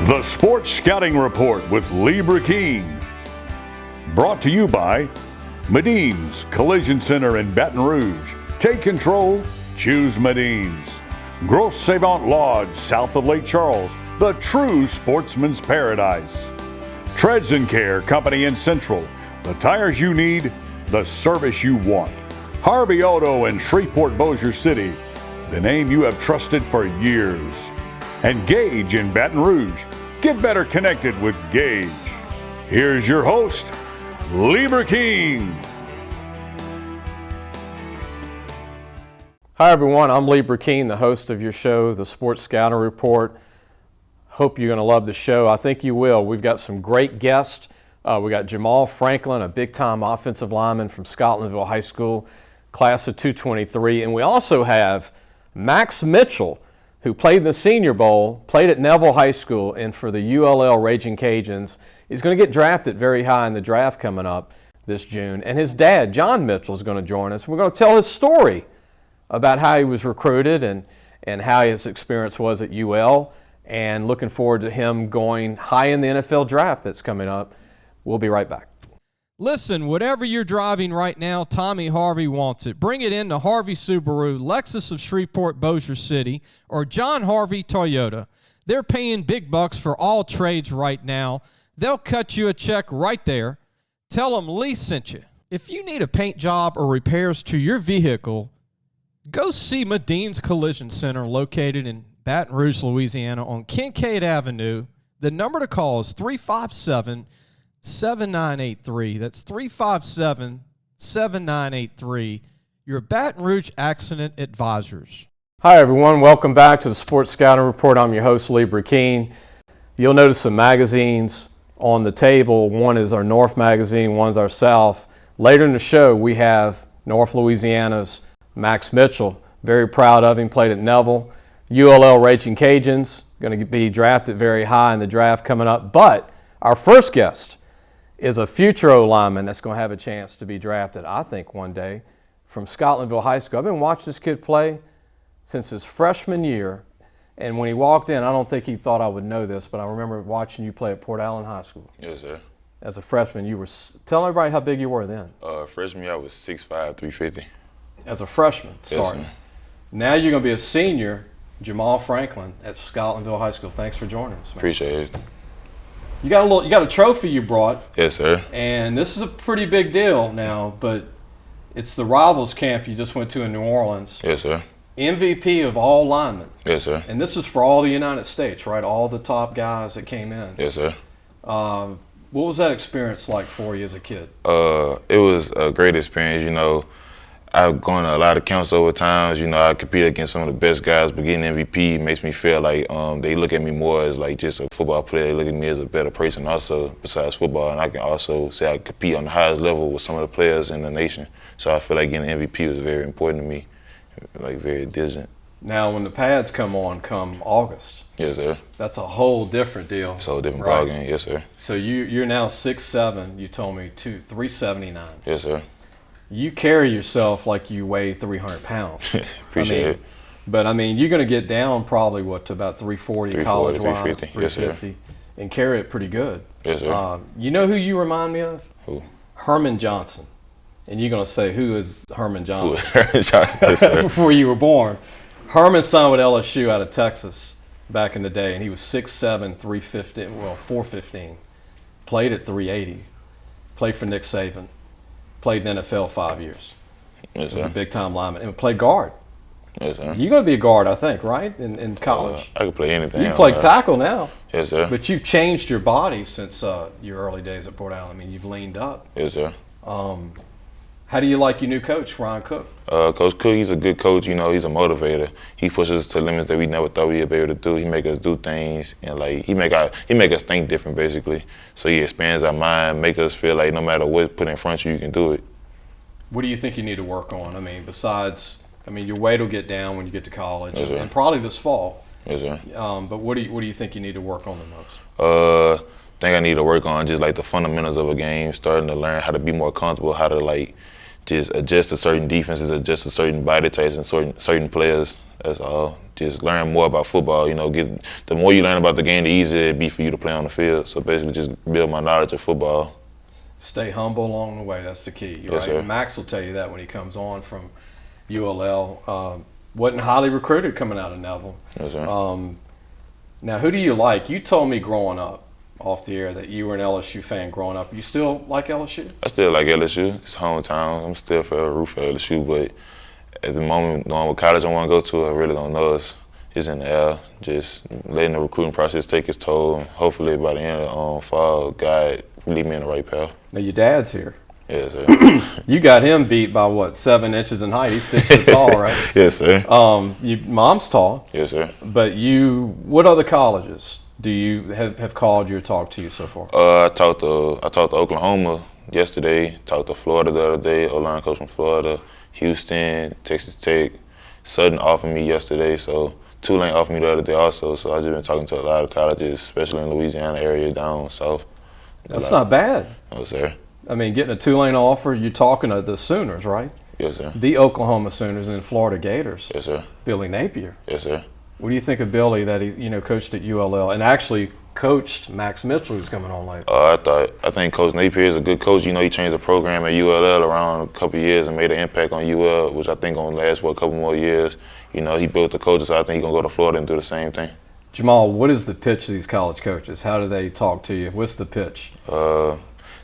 The Sports Scouting Report with Lee Brecheen. Brought to you by Medine's Collision Center in Baton Rouge. Take control, choose Medine's. Grosse Savant Lodge, south of Lake Charles, the true sportsman's paradise. Treads and Care Company in Central, the tires you need, the service you want. Harvey Auto in Shreveport, Bossier City, the name you have trusted for years. And Gage in Baton Rouge. Get better connected with Gage. Here's your host, Lee Brecheen. Hi everyone, I'm Lee Brecheen, the host of your show, The Sports Scouting Report. Hope you're going to love the show. I think you will. We've got some great guests. We got Jamall Franklin, a big-time offensive lineman from Scotlandville High School, class of 223. And we also have Max Mitchell, who played in the Senior Bowl, played at Neville High School, and for the ULL Ragin Cajuns. He's going to get drafted very high in the draft coming up this June. And his dad, John Mitchell, is going to join us. We're going to tell his story about how he was recruited and how his experience was at UL, and looking forward to him going high in the NFL draft that's coming up. We'll be right back. Listen, whatever you're driving right now, Tommy Harvey wants it. Bring it in to Harvey Subaru, Lexus of Shreveport, Bossier City, or John Harvey Toyota. They're paying big bucks for all trades right now. They'll cut you a check right there. Tell them Lee sent you. If you need a paint job or repairs to your vehicle, go see Medine's Collision Center located in Baton Rouge, Louisiana on Kincaid Avenue. The number to call is 357-7983. That's 357-7983. Your Baton Rouge Accident Advisors. Hi everyone, welcome back to the Sports Scouting Report. I'm your host, Lee Brecheen. You'll notice some magazines on the table. One is our North magazine, one's our South. Later in the show, we have North Louisiana's Max Mitchell. Very proud of him, played at Neville. ULL Ragin Cajuns, going to be drafted very high in the draft coming up. But our first guest is a future O-lineman that's going to have a chance to be drafted, I think, one day from Scotlandville High School. I've been watching this kid play since his freshman year, and when he walked in, I don't think he thought I would know this, but I remember watching you play at Port Allen High School. Yes, sir. As a freshman, you were – tell everybody how big you were then. Freshman year, I was 6'5", 350. As a freshman starting. Yes, now you're going to be a senior, Jamall Franklin at Scotlandville High School. Thanks for joining us, man. Appreciate it. You got a trophy you brought. Yes, sir. And this is a pretty big deal now, but it's the Rivals camp you just went to in New Orleans. Yes, sir. MVP of all linemen. Yes, sir. And this is for all the United States, right? All the top guys that came in. Yes, sir. What was that experience like for you as a kid? It was a great experience. You know, I've gone to a lot of camps over times. You know, I competed against some of the best guys, but getting MVP makes me feel like they look at me more as like just a football player. They look at me as a better person also besides football, and I can also say I compete on the highest level with some of the players in the nation. So I feel like getting MVP was very important to me, like very diligent. Now, when the pads come August. Yes, sir. That's a whole different deal. It's a whole different right? ballgame. Yes, sir. So you're now 6'7", you told me, 379. Yes, sir. You carry yourself like you weigh 300 pounds. Appreciate it. But, you're going to get down probably, to about 340 college-wise, 350, yes, and carry it pretty good. Yes, sir. You know who you remind me of? Who? Herman Johnson. And you're going to say, who is Herman Johnson? Herman Johnson, yes, sir. Before you were born. Herman signed with LSU out of Texas back in the day, and he was 6'7", 415. Played at 380. Played for Nick Saban. Played in the NFL 5 years. Yes, He was sir. a big-time lineman. And played guard. Yes, sir. You're going to be a guard, I think, right, in college? I can play anything. You play tackle now. Yes, sir. But you've changed your body since your early days at Port Allen. You've leaned up. Yes, sir. How do you like your new coach, Ryan Cook? Coach Cook, he's a good coach. You know, he's a motivator. He pushes us to limits that we never thought we'd be able to do. He make us do things, and like he make us think different, basically. So he expands our mind, make us feel like no matter what's put in front of you, you can do it. What do you think you need to work on? Besides, your weight will get down when you get to college, yes, and probably this fall. Yes, sir. But what do you think you need to work on the most? I think I need to work on just like the fundamentals of a game, starting to learn how to be more comfortable, how to like just adjust to certain defenses, adjust to certain body types and certain players That's all. Just learn more about football. The more you learn about the game, the easier it be for you to play on the field. So basically, just build my knowledge of football. Stay humble along the way. That's the key, Yes, right? sir. Max will tell you that when he comes on from ULL. Wasn't highly recruited coming out of Neville. Yes, sir. Now, who do you like? You told me growing up off the air that you were an LSU fan growing up. You still like LSU? I still like LSU. It's hometown. I'm still for root for LSU, but at the moment, knowing what college I want to go to, I really don't know. It's in the air. Just letting the recruiting process take its toll. And hopefully, by the end of fall, God lead me in the right path. Now, your dad's here. Yes, sir. You got him beat by, what, 7 inches in height? He's 6 foot tall, right? Yes, sir. Mom's tall. Yes, sir. But what other colleges do you have called you or talked to you so far? I talked to Oklahoma yesterday. Talked to Florida the other day. O-line coach from Florida, Houston, Texas Tech. Southern offered me yesterday, so Tulane offered me the other day also. So I've just been talking to a lot of colleges, especially in the Louisiana area down south. That's not bad. No, sir. I mean, getting a Tulane offer, you're talking to the Sooners, right? Yes, sir. The Oklahoma Sooners and then Florida Gators. Yes, sir. Billy Napier. Yes, sir. What do you think of Billy that he coached at ULL and actually coached Max Mitchell, who's coming on later? I think Coach Napier is a good coach. He changed the program at ULL around a couple of years and made an impact on UL, which I think gonna last for a couple more years. He built the coaches. So I think he's gonna go to Florida and do the same thing. Jamall, what is the pitch to these college coaches? How do they talk to you? What's the pitch?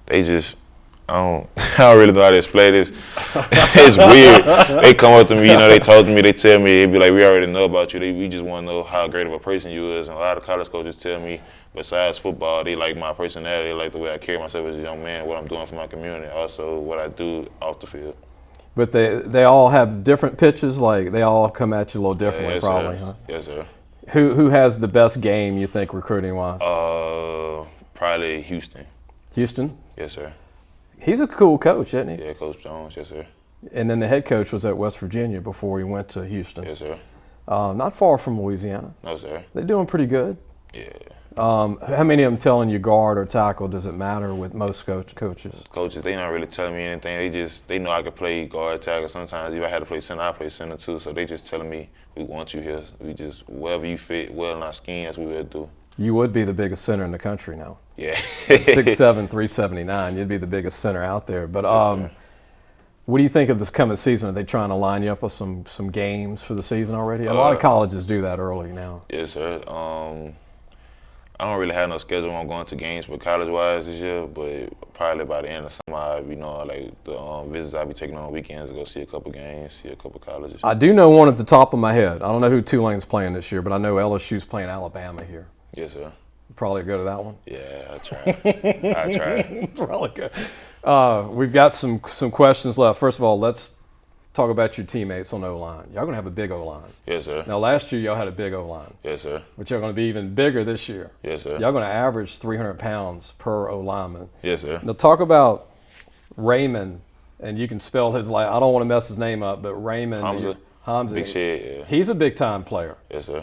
They just I don't really know how to explain this. It's weird. They come up to me, they talk to me, they tell me, they be like, we already know about you. We just want to know how great of a person you is. And a lot of college coaches tell me, besides football, they like my personality, they like the way I carry myself as a young man, what I'm doing for my community, also what I do off the field. But they all have different pitches, like they all come at you a little differently, yes, probably, sir. huh? Yes, sir. Who has the best game, you think, recruiting-wise? Probably Houston. Houston? Yes, sir. He's a cool coach, isn't he? Yeah, Coach Jones, yes, sir. And then the head coach was at West Virginia before he went to Houston. Yes, sir. Not far from Louisiana. No, sir. They're doing pretty good. Yeah. How many of them telling you guard or tackle? Does it matter with most coaches? Coaches, they not really telling me anything. They know I could play guard, tackle. Sometimes if I had to play center, I play center too. So they just telling me, we want you here. We just, wherever you fit well in our scheme, that's what we'll do. You would be the biggest center in the country now. Yeah. 6'7", 379. You'd be the biggest center out there. But what do you think of this coming season? Are they trying to line you up with some games for the season already? A lot of colleges do that early now. Yes, sir. I don't really have no schedule on going to games for college-wise this year, but probably by the end of summer, the visits I'll be taking on the weekends to go see a couple games, see a couple colleges. I do know one at the top of my head. I don't know who Tulane's playing this year, but I know LSU's playing Alabama here. Yes, sir. Probably go to that one. Yeah, I try. I try. Probably good. We've got some questions left. First of all, let's talk about your teammates on O-line. Y'all gonna have a big O-line. Yes, sir. Now, last year y'all had a big O-line. Yes, sir. But y'all gonna be even bigger this year. Yes, sir. Y'all gonna average 300 pounds per O-lineman. Yes, sir. Now, talk about Raymond, and you can spell his last. I don't want to mess his name up, but Raymond. Hamza. Big shed, yeah. He's a big time player. Yes, sir.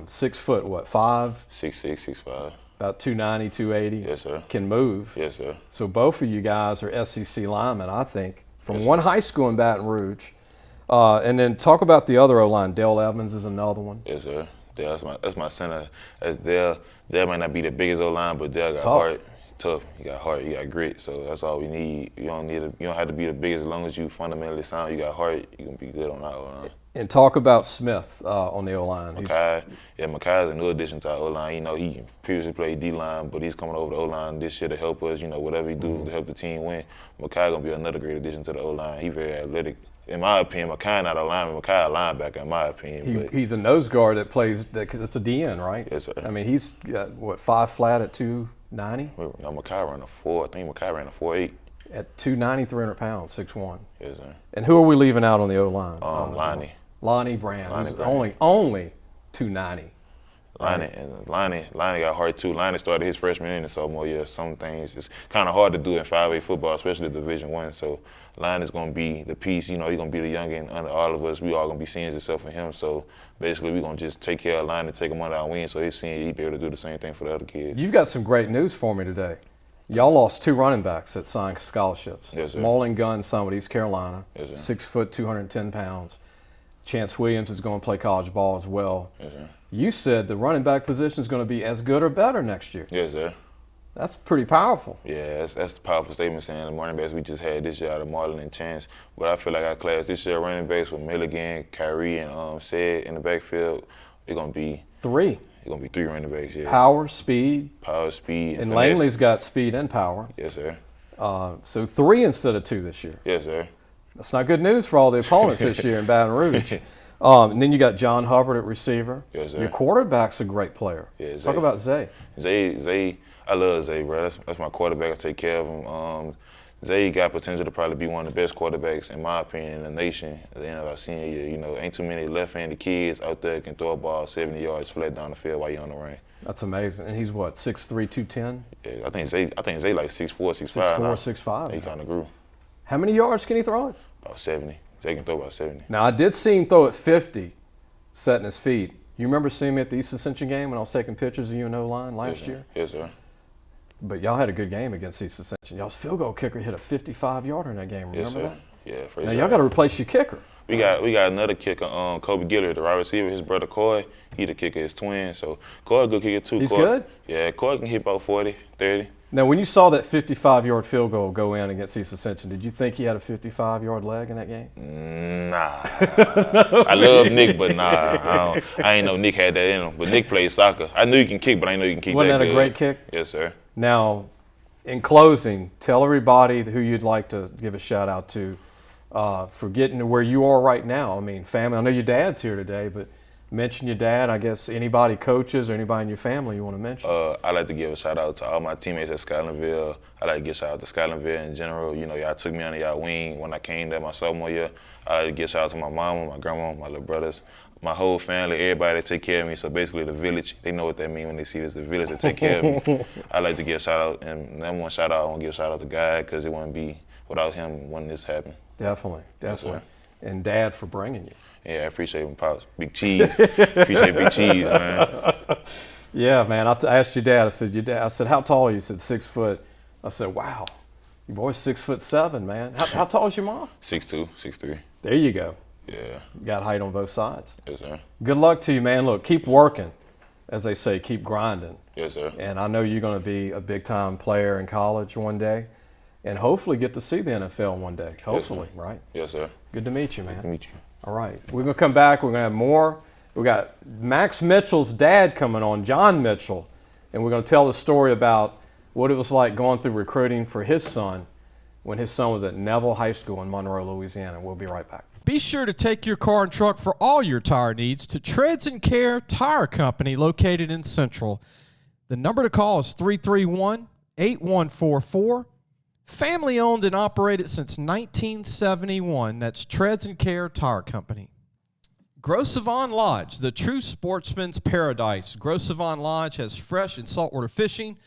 6 foot, what, 5? 6'6", 6'5". About 290, 280. Yes, sir. Can move. Yes, sir. So both of you guys are SEC linemen, I think, from one high school in Baton Rouge. And then talk about the other O-line. Dale Evans is another one. Yes, sir. That's my center. That's Dale. Dale might not be the biggest O-line, but Dale got Tough. heart. Tough. He got heart. He got grit. So that's all we need. You don't have to be the biggest as long as you fundamentally sound. You got heart. You gonna be good on that O-line. And talk about Smith on the O-line. Makai's a new addition to our O-line. He previously played D-line, but he's coming over the O-line this year to help us. Whatever he do to help the team win. Makai gonna be another great addition to the O-line. He's very athletic. In my opinion, Makai not a lineman. Makai a linebacker, in my opinion. He's a nose guard that plays. That's a DN, right? Yes, sir. I mean, he's got, what, 5 flat at 290? No, Makai ran a 4. I think Makai ran a 4.8. At 290, 300 pounds, 6'1". Yes, sir. And who are we leaving out on the O-line? Lonnie Brand, who's only 290. Lonnie got hurt too. Lonnie started his freshman and sophomore year. Some things it's kind of hard to do in 5A football, especially Division I. So Lonnie's gonna be the piece. He's gonna be the youngin under all of us. We all gonna be seeing himself in him. So basically, we're gonna just take care of Lonnie, take him under our wing, so he's be able to do the same thing for the other kids. You've got some great news for me today. Y'all lost 2 running backs that signed scholarships. Yes, sir. Mullen Gunn signed with East Carolina. Yes, sir. 6 foot, 210 pounds. Chance Williams is going to play college ball as well. Yes, sir. You said the running back position is going to be as good or better next year. Yes, sir. That's pretty powerful. Yeah, that's a powerful statement saying the running backs we just had this year out of Marlon and Chance. But I feel like our class this year, running backs with Milligan, Kyrie, and Said in the backfield, they're going to be 3. It's going to be 3 running backs, yeah. Power, speed. Power, speed, And finesse. Langley's got speed and power. Yes, sir. So 3 instead of 2 this year. Yes, sir. That's not good news for all the opponents this year in Baton Rouge. And then you got John Hubbard at receiver. Yes, sir. Your quarterback's a great player. Yeah, Talk about Zay. Zay, I love Zay, bro. That's my quarterback. I take care of him. Zay got potential to probably be one of the best quarterbacks, in my opinion, in the nation at the end of our senior year. You know, ain't too many left-handed kids out there can throw a ball 70 yards flat down the field while you're on the ring. That's amazing. And he's what, 6'3", 210? Yeah, I think Zay like 6'4", 6'5". 6'4", now. 6'5". He kind of grew. How many yards can he throw it? About 70. Zay can throw about 70. Now, I did see him throw at 50, setting his feet. You remember seeing me at the East Ascension game when I was taking pictures of UNO line last year? Yes, sir. But y'all had a good game against East Ascension. Y'all's field goal kicker hit a 55-yarder in that game. Remember Yes, sir. that? Yeah, for Now, y'all got to replace your kicker. We got another kicker, Kobe Gillard, the wide receiver. His brother Coy, he the kicker, his twin. So Coy a good kicker too. He's Coy, good? Yeah, Coy can hit about 40, 30. Now, when you saw that 55-yard field goal go in against East Ascension, did you think he had a 55-yard leg in that game? Nah. I love Nick, but nah. I ain't know Nick had that in him. But Nick plays soccer. I knew he can kick, but I didn't know he can kick Wasn't that good. a great kick? Yes, sir. Now, in closing, tell everybody who you'd like to give a shout-out to for getting to where you are right now. I mean, family. I know your dad's here today, but mention your dad. I guess anybody, coaches, or anybody in your family you want to mention. I like to give a shout-out to all my teammates at Scotlandville. I like to give a shout-out to Scotlandville in general. You know, y'all took me under y'all wing when I came there my sophomore year. I like to give a shout-out to my mama, my grandma, my little brothers, my whole family, everybody that take care of me. So basically the village, they know what that means when they see this, the village that take care of me. I like to give a shout-out, and number one shout-out, I want to give a shout-out to God, because it wouldn't be without him when this happened. Definitely. Yes, And Dad for bringing you. Yeah, I appreciate him, Pops. Big Cheese. Appreciate Big Cheese, man. Yeah, man. I asked your dad. I said, "Your dad." I said, "How tall are you?" He said, 6 foot. I said, "Wow, your boy's 6'7", man." How tall is your mom? 6'2", 6'3". There you go. Yeah. You got height on both sides. Yes, sir. Good luck to you, man. Look, keep working, as they say. Keep grinding. Yes, sir. And I know you're going to be a big-time player in college one day, and hopefully get to see the NFL one day. Hopefully, yes, right? Yes, sir. Good to meet you, man. Good to meet you. All right. We're going to come back. We're going to have more. We got Max Mitchell's dad coming on, John Mitchell, and we're going to tell the story about what it was like going through recruiting for his son when his son was at Neville High School in Monroe, Louisiana. We'll be right back. Be sure to take your car and truck for all your tire needs to Treads and Care Tire Company located in Central. The number to call is 331-8144. Family owned and operated since 1971. That's Treads and Care Tire Company. Gros Savon Lodge, the true sportsman's paradise. Gros Savon Lodge has fresh and saltwater fishing,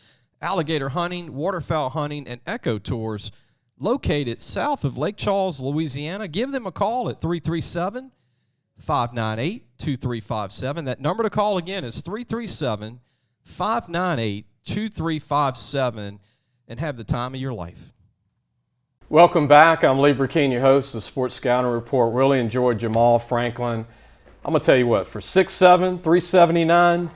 alligator hunting, waterfowl hunting, and eco tours located south of Lake Charles, Louisiana. Give them a call at 337-598-2357. That number to call again is 337-598-2357, and have the time of your life. Welcome back. I'm Lee Brecheen, your host of the Sports Scouting Report. Really enjoyed Jamall Franklin. I'm going to tell you what, for 6'7", 379,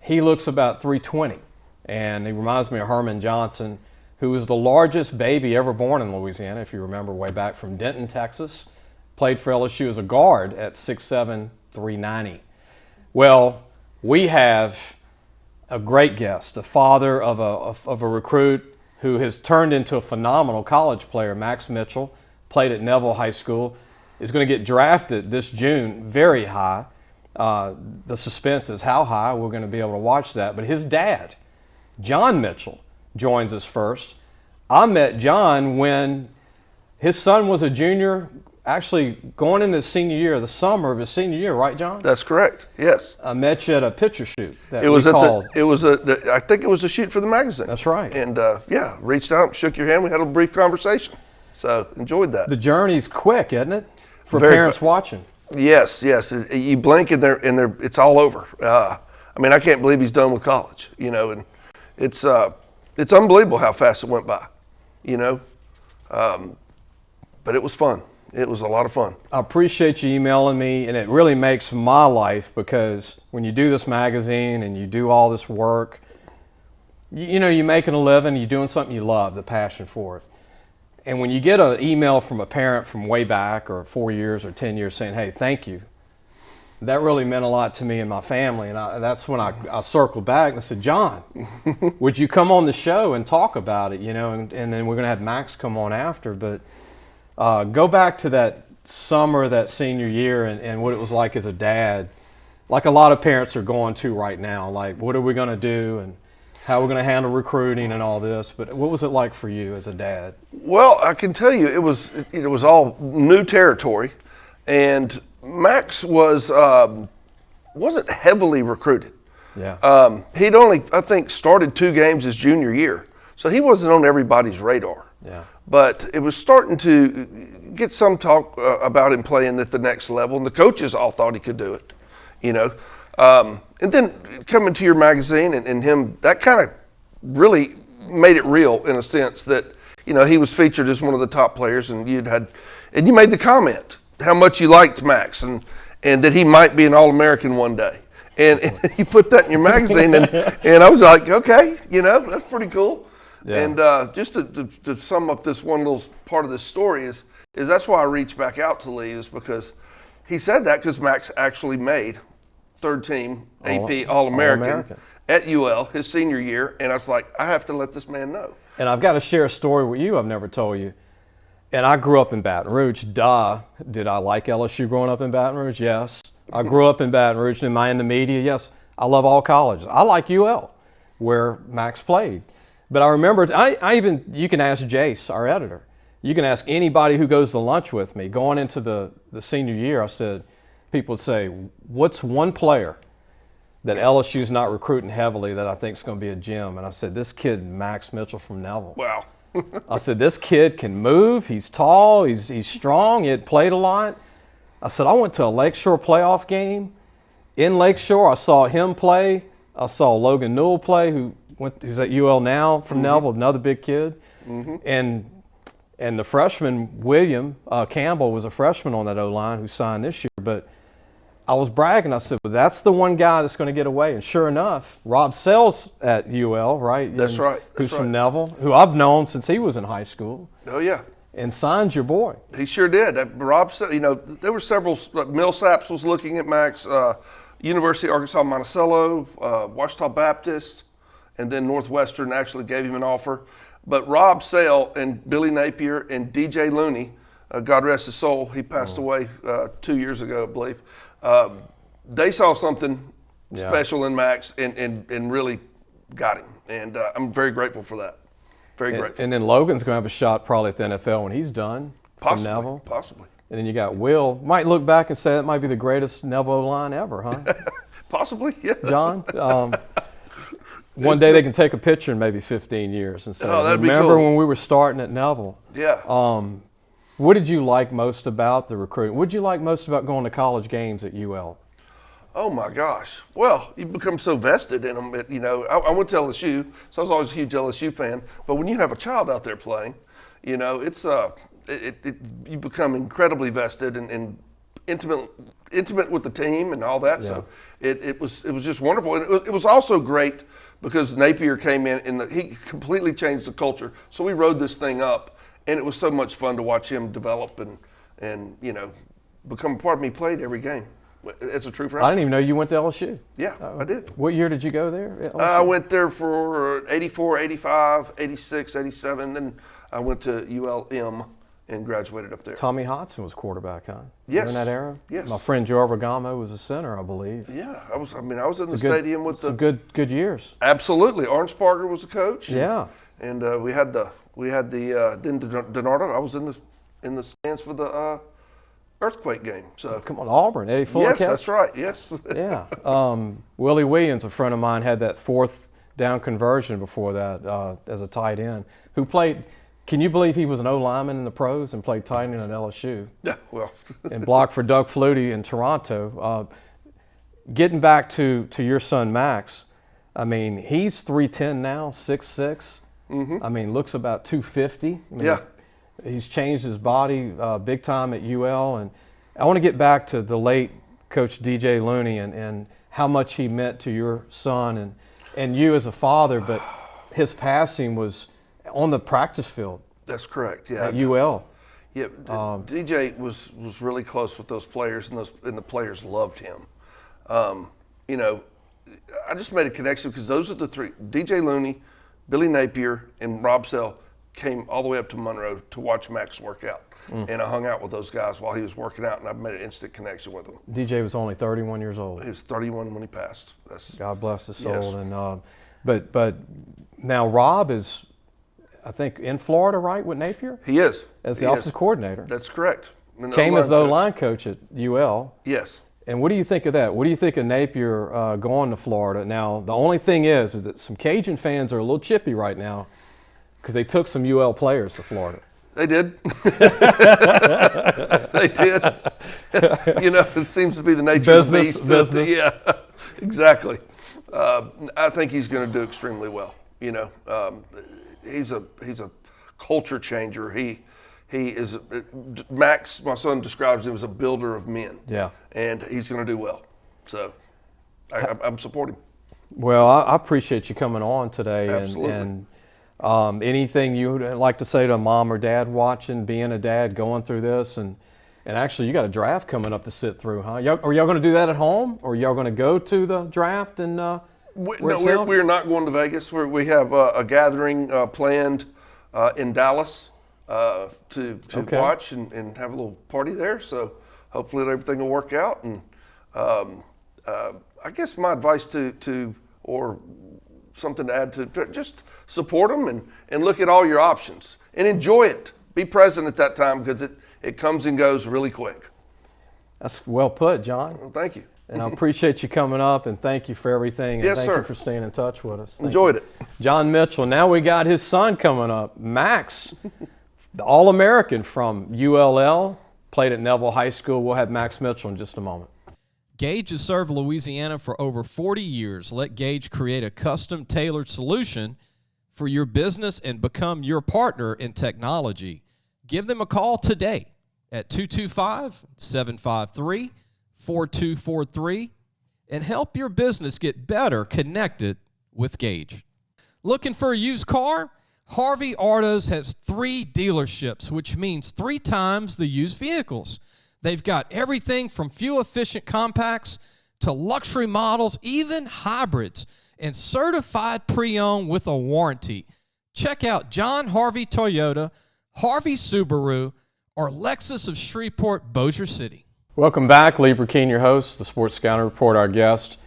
he looks about 320. And he reminds me of Herman Johnson, who was the largest baby ever born in Louisiana, if you remember, way back from Denton, Texas. Played for LSU as a guard at 6'7", 390. Well, we have a great guest, a father of a recruit who has turned into a phenomenal college player. Max Mitchell, played at Neville High School, is going to get drafted this June, very high. The suspense is how high. We're going to be able to watch that. But his dad, John Mitchell, joins us first. I met John when his son was a junior, actually going into his senior year, the summer of his senior year, right, John? That's correct. Yes. I met you at a picture shoot that It was we at called. I think it was a shoot for the magazine. That's right. And yeah, reached out, shook your hand, we had a brief conversation. So enjoyed that. The journey's quick, isn't it? For Very parents quick. watching. Yes. You blink and it's all over. I mean, I can't believe he's done with college. You know, and it's unbelievable how fast it went by. You know, but it was fun. It was a lot of fun. I appreciate you emailing me, and it really makes my life, because when you do this magazine and you do all this work, you know, you're making a living, you're doing something you love, the passion for it. And when you get an email from a parent from way back, or 4 years or 10 years, saying, hey, thank you, that really meant a lot to me and my family. And that's when I circled back and I said, John, would you come on the show and talk about it, you know, and then we're going to have Max come on after. But go back to that summer, that senior year, and what it was like as a dad, like a lot of parents are going to right now, like what are we going to do and how we're going to handle recruiting and all this. But what was it like for you as a dad? Well, I can tell you it was all new territory, and Max wasn't heavily recruited. Yeah. He'd only, I think, started 2 games his junior year, so he wasn't on everybody's radar. Yeah. But it was starting to get some talk about him playing at the next level, and the coaches all thought he could do it, you know. And then coming to your magazine and him, that kind of really made it real in a sense that, you know, he was featured as one of the top players, and you made the comment how much you liked Max and that he might be an All-American one day. And you put that in your magazine, and I was like, okay, you know, that's pretty cool. Yeah. And just to sum up this one little part of this story is that's why I reached back out to Lee, is because he said that because Max actually made third team AP All-American at UL his senior year, and I was like, I have to let this man know. And I've got to share a story with you I've never told you. And I grew up in Baton Rouge. Duh. Did I like LSU growing up in Baton Rouge? Yes. I grew up in Baton Rouge. Am I in the media? Yes. I love all colleges. I like UL, where Max played. But I remember, you can ask Jace, our editor. You can ask anybody who goes to lunch with me. Going into the senior year, I said, people would say, what's one player that LSU's not recruiting heavily that I think is going to be a gem? And I said, this kid, Max Mitchell from Neville. Wow. I said, this kid can move. He's tall. He's strong. He had played a lot. I said, I went to a Lakeshore playoff game. In Lakeshore, I saw him play. I saw Logan Newell play, who's at UL now from Neville, another big kid. And the freshman, William Campbell, was a freshman on that O-line who signed this year. But I was bragging. I said, well, that's the one guy that's going to get away. And sure enough, Rob Sells at UL, right? That's right. Who's from Neville, who I've known since he was in high school. Oh, yeah. And signed your boy. He sure did. Rob said, you know, there were several. Millsaps was looking at Max, University of Arkansas Monticello, Ouachita Baptist, and then Northwestern actually gave him an offer. But Rob Sale and Billy Napier and DJ Looney, God rest his soul, he passed away 2 years ago, I believe. They saw something special in Max and really got him. And I'm very grateful for that. Very grateful. And then Logan's going to have a shot probably at the NFL when he's done. Possibly. From Neville. Possibly. And then you got Will. Might look back and say that might be the greatest Neville line ever, huh? Possibly, yeah. John? One day they can take a picture in maybe 15 years and say, that'd be remember cool. when we were starting at Neville? Yeah. What did you like most about the recruiting? What did you like most about going to college games at UL? Oh, my gosh. Well, you become so vested in them. You know, I went to LSU, so I was always a huge LSU fan. But when you have a child out there playing, you know, it's you become incredibly vested and intimate with the team and all that. Yeah. So it was just wonderful. And it was also great because Napier came in and he completely changed the culture. So we rode this thing up, and it was so much fun to watch him develop and you know, become a part of me. He played every game. It's a true freshman. I didn't even know you went to LSU. Yeah, I did. What year did you go there? I went there for 84, 85, 86, 87. Then I went to ULM and graduated up there. Tommy Hodson was quarterback, huh? Yes. In that era? Yes. My friend Joe Bergamo was a center, I believe. Yeah, I was in the stadium with some good years. Absolutely. Orange Parker was the coach. Yeah. And we had the then Donardo. I was in the stands for the earthquake game. So come on, Auburn, Eddie Fuller. Yes, that's right. Yes. Yeah. Willie Williams, a friend of mine, had that fourth down conversion before that as a tight end. Who played? Can you believe he was an O-lineman in the pros and played tight end at LSU? Yeah. Well. And blocked for Doug Flutie in Toronto. Getting back to your son Max, I mean, he's 3'10" now, 6'6". Mm-hmm. I mean, looks about 250. I mean, yeah. He's changed his body big time at UL. And I want to get back to the late Coach DJ Looney and how much he meant to your son and you as a father, but his passing was on the practice field. That's correct, yeah. At UL. Yeah, DJ was really close with those players, and the players loved him. You know, I just made a connection because those are the three: DJ Looney, Billy Napier, and Rob Sell came all the way up to Monroe to watch Max work out. And I hung out with those guys while he was working out, and I made an instant connection with him. DJ was only 31 years old. He was 31 when he passed. God bless his soul. Yes. And but now Rob is, I think, in Florida, right, with Napier? He is. As the offensive coordinator. That's correct. Came as the line coach at UL. Yes. And what do you think of that? What do you think of Napier going to Florida? Now, the only thing is that some Cajun fans are a little chippy right now because they took some UL players to Florida. They did. They did. You know, it seems to be the nature of the beast. Business. Yeah, exactly. I think he's going to do extremely well. You know, he's a culture changer. He is Max. My son describes him as a builder of men. Yeah, and he's going to do well. So I'm supporting. Well, I appreciate you coming on today. Absolutely. And anything you would like to say to a mom or dad watching, being a dad, going through this, and actually you got a draft coming up to sit through, huh? Are y'all going to do that at home, or y'all going to go to the draft and? We're not going to Vegas. We have a gathering planned in Dallas to watch and have a little party there. So hopefully everything will work out. And I guess my advice or something to add to just support them and look at all your options and enjoy it. Be present at that time because it comes and goes really quick. That's well put, John. Well, thank you. And I appreciate you coming up, and thank you for everything. And yes, thank sir. you for staying in touch with us. Enjoyed it. John Mitchell. Now we got his son coming up, Max, the All-American from ULL, played at Neville High School. We'll have Max Mitchell in just a moment. Gage has served Louisiana for over 40 years. Let Gage create a custom-tailored solution for your business and become your partner in technology. Give them a call today at 225-753-4243 and help your business get better connected with Gage. Looking for a used car? Harvey Autos has 3 dealerships, which means 3 times the used vehicles. They've got everything from fuel-efficient compacts to luxury models, even hybrids, and certified pre-owned with a warranty. Check out John Harvey Toyota, Harvey Subaru, or Lexus of Shreveport, Bossier City. Welcome back. Lee Brecheen, your host, the Sports Scouting Report. Our guest,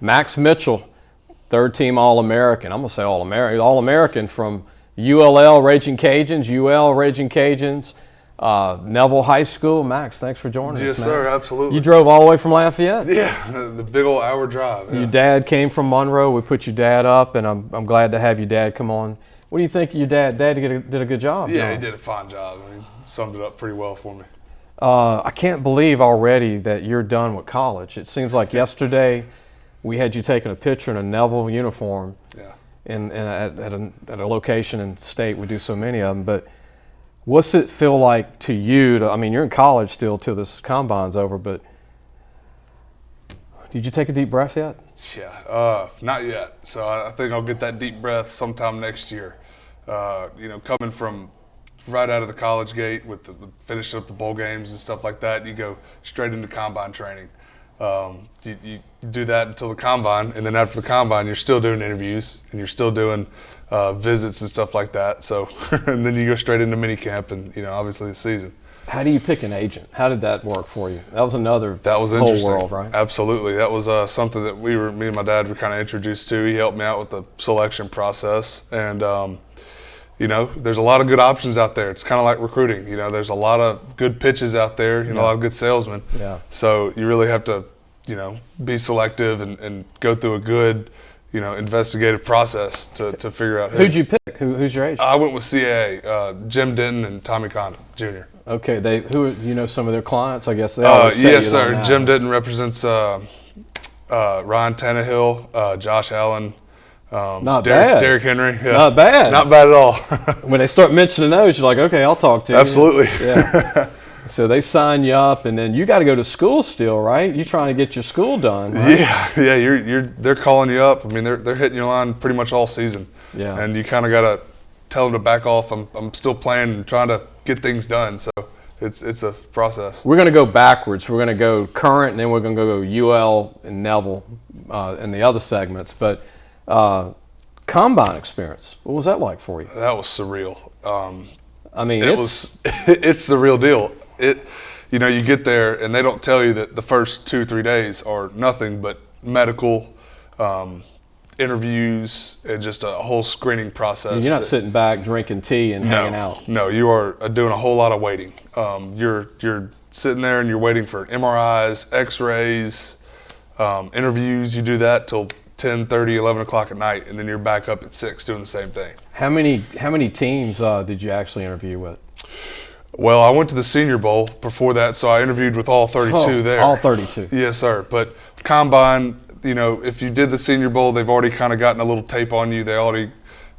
Max Mitchell, third-team All-American. I'm going to say All-American from ULL Ragin Cajuns, UL Ragin Cajuns, Neville High School. Max, thanks for joining us, Yes, man. sir, absolutely. You drove all the way from Lafayette? Yeah, the big old hour drive. Yeah. Your dad came from Monroe. We put your dad up, and I'm glad to have your dad come on. What do you think of your dad? Dad did a good job. Yeah, John. he did a fine job. I mean, he summed it up pretty well for me. I can't believe already that you're done with college. It seems like yesterday we had you taking a picture in a Neville uniform. Yeah. At a location in the state. We do so many of them. But what's it feel like to you? I mean, you're in college still till this combine's over, but did you take a deep breath yet? Yeah, not yet. So I think I'll get that deep breath sometime next year. Coming from right out of the college gate with finishing up the bowl games and stuff like that, you go straight into combine training. You do that until the combine, and then after the combine, you're still doing interviews and you're still doing visits and stuff like that. So, and then you go straight into minicamp and obviously the season. How do you pick an agent? How did that work for you? That was another whole interesting. world, right? Absolutely. That was something that me and my dad were kind of introduced to. He helped me out with the selection process, and there's a lot of good options out there. It's kind of like recruiting. There's a lot of good pitches out there. A lot of good salesmen. Yeah. So you really have to, be selective and go through a good, investigative process to figure out Who'd you pick? Who's your agent? I went with CAA, Jim Denton and Tommy Condon Jr. Okay, some of their clients, I guess. They yes, sir. Jim Denton represents Ryan Tannehill, Josh Allen, Not bad. Derrick Henry. Yeah. Not bad. Not bad at all. When they start mentioning those, you're like, okay, I'll talk to you. Absolutely. Yeah. So they sign you up, and then you got to go to school still, right? You're trying to get your school done, right? Yeah. They're calling you up. I mean, they're hitting your line pretty much all season. Yeah. And you kind of got to tell them to back off. I'm still playing and trying to get things done. So it's a process. We're going to go backwards. We're going to go current, and then we're going to go UL and Neville in the other segments. But combine experience, what was that like for you? That was surreal. I mean, it's the real deal. You get there and they don't tell you that the first 2-3 days are nothing but medical, interviews, and just a whole screening process. You're not sitting back drinking tea and hanging out. No, you are doing a whole lot of waiting. You're sitting there and you're waiting for MRIs, X-rays, interviews. You do that till 10:30, 11 o'clock at night, and then you're back up at 6 doing the same thing. How many teams did you actually interview with? Well, I went to the Senior Bowl before that, so I interviewed with all 32 there. All 32. Yes, sir. But combine, if you did the Senior Bowl, they've already kind of gotten a little tape on you. They already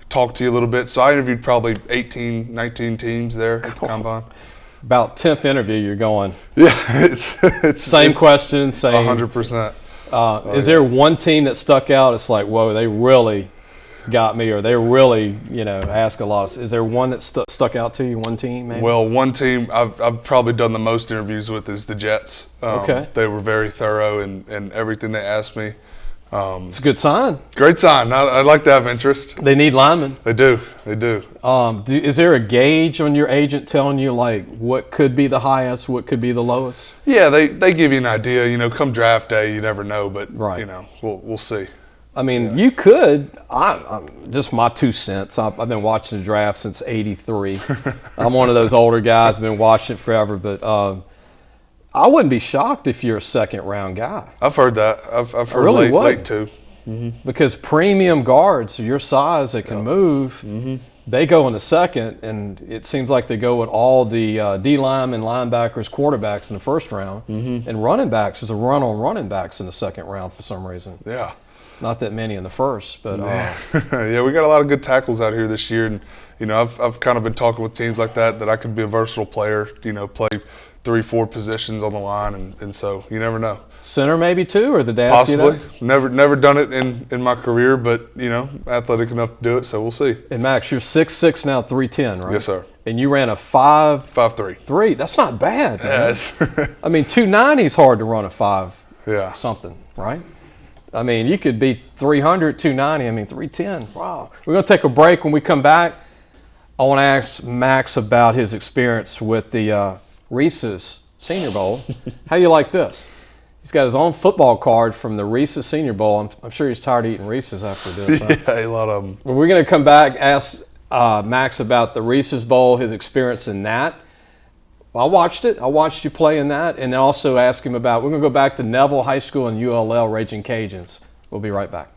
talked to you a little bit. So I interviewed probably 18, 19 teams there at the combine. About 10th interview, you're going. Yeah, it's same question, same. 100%. Is there one team that stuck out? It's like, whoa, they really got me, or they really, ask a lot. Is there one that stuck out to you? One team, maybe? Well, one team I've probably done the most interviews with is the Jets. Okay. They were very thorough in everything they asked me. It's a good sign. Great sign. I'd like to have interest. They need linemen. They do. Is there a gauge on your agent telling you like what could be the highest, what could be the lowest? Yeah, they give you an idea. Come draft day, you never know, but right. We'll see. I mean, you could. Just my 2 cents. I've been watching the draft since '83. I'm one of those older guys. Been watching it forever, but I wouldn't be shocked if you're a second-round guy. I've heard that. I've heard really late too. Mm-hmm. Because premium guards, your size, that can move. Mm-hmm. They go in the second, and it seems like they go with all the D linemen, linebackers, quarterbacks in the first round, and running backs. There's a run on running backs in the second round for some reason. Yeah. Not that many in the first, but yeah, we got a lot of good tackles out here this year, and I've kind of been talking with teams like that I could be a versatile player. Play 3-4 positions on the line, and so you never know. Center maybe too, or the dad? Possibly. Never done it in my career, but athletic enough to do it, so we'll see. And Max, you're 6'6" now, 310, right? Yes, sir. And you ran a 5'3". 3. That's not bad, man. Yes. I mean, 290 is hard to run a 5. Yeah. Something, right? I mean, you could be 300, 290. I mean, 310. Wow. We're going to take a break. When we come back, I want to ask Max about his experience with the Reese's Senior Bowl. How you like this? He's got his own football card from the Reese's Senior Bowl. I'm sure he's tired of eating Reese's after this. Huh? Yeah, a lot of them. Well, we're going to come back, ask Max about the Reese's Bowl, his experience in that. I watched it. I watched you play in that, and also ask him about. We're going to go back to Neville High School and ULL Ragin Cajuns. We'll be right back.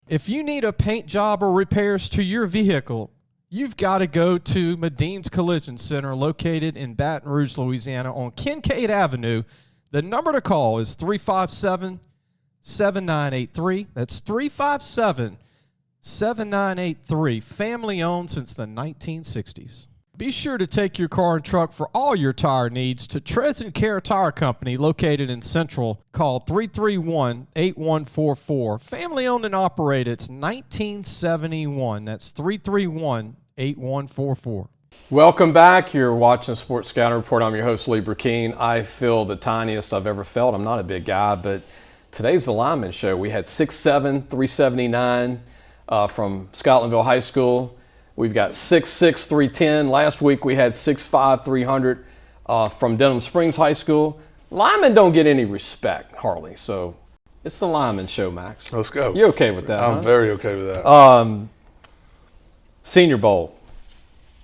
If you need a paint job or repairs to your vehicle, you've got to go to Medine's Collision Center, located in Baton Rouge, Louisiana, on Kincaid Avenue. The number to call is 357-7983. That's 357-7983. Family owned since the 1960s. Be sure to take your car and truck for all your tire needs to Treads & Care Tire Company, located in Central. Call 331-8144. Family owned and operated. It's 1971. That's 331-8144. Welcome back. You're watching Sports Scouting Report. I'm your host, Lee Brecheen. I feel the tiniest I've ever felt. I'm not a big guy, but today's the lineman show. We had 6'7", 379 from Scotlandville High School. We've got 6'6", 310. Last week we had 6'5", 300 from Denham Springs High School. Linemen don't get any respect, hardly. So it's the lineman show, Max. Let's go. You okay with that? I'm very okay with that. Senior Bowl.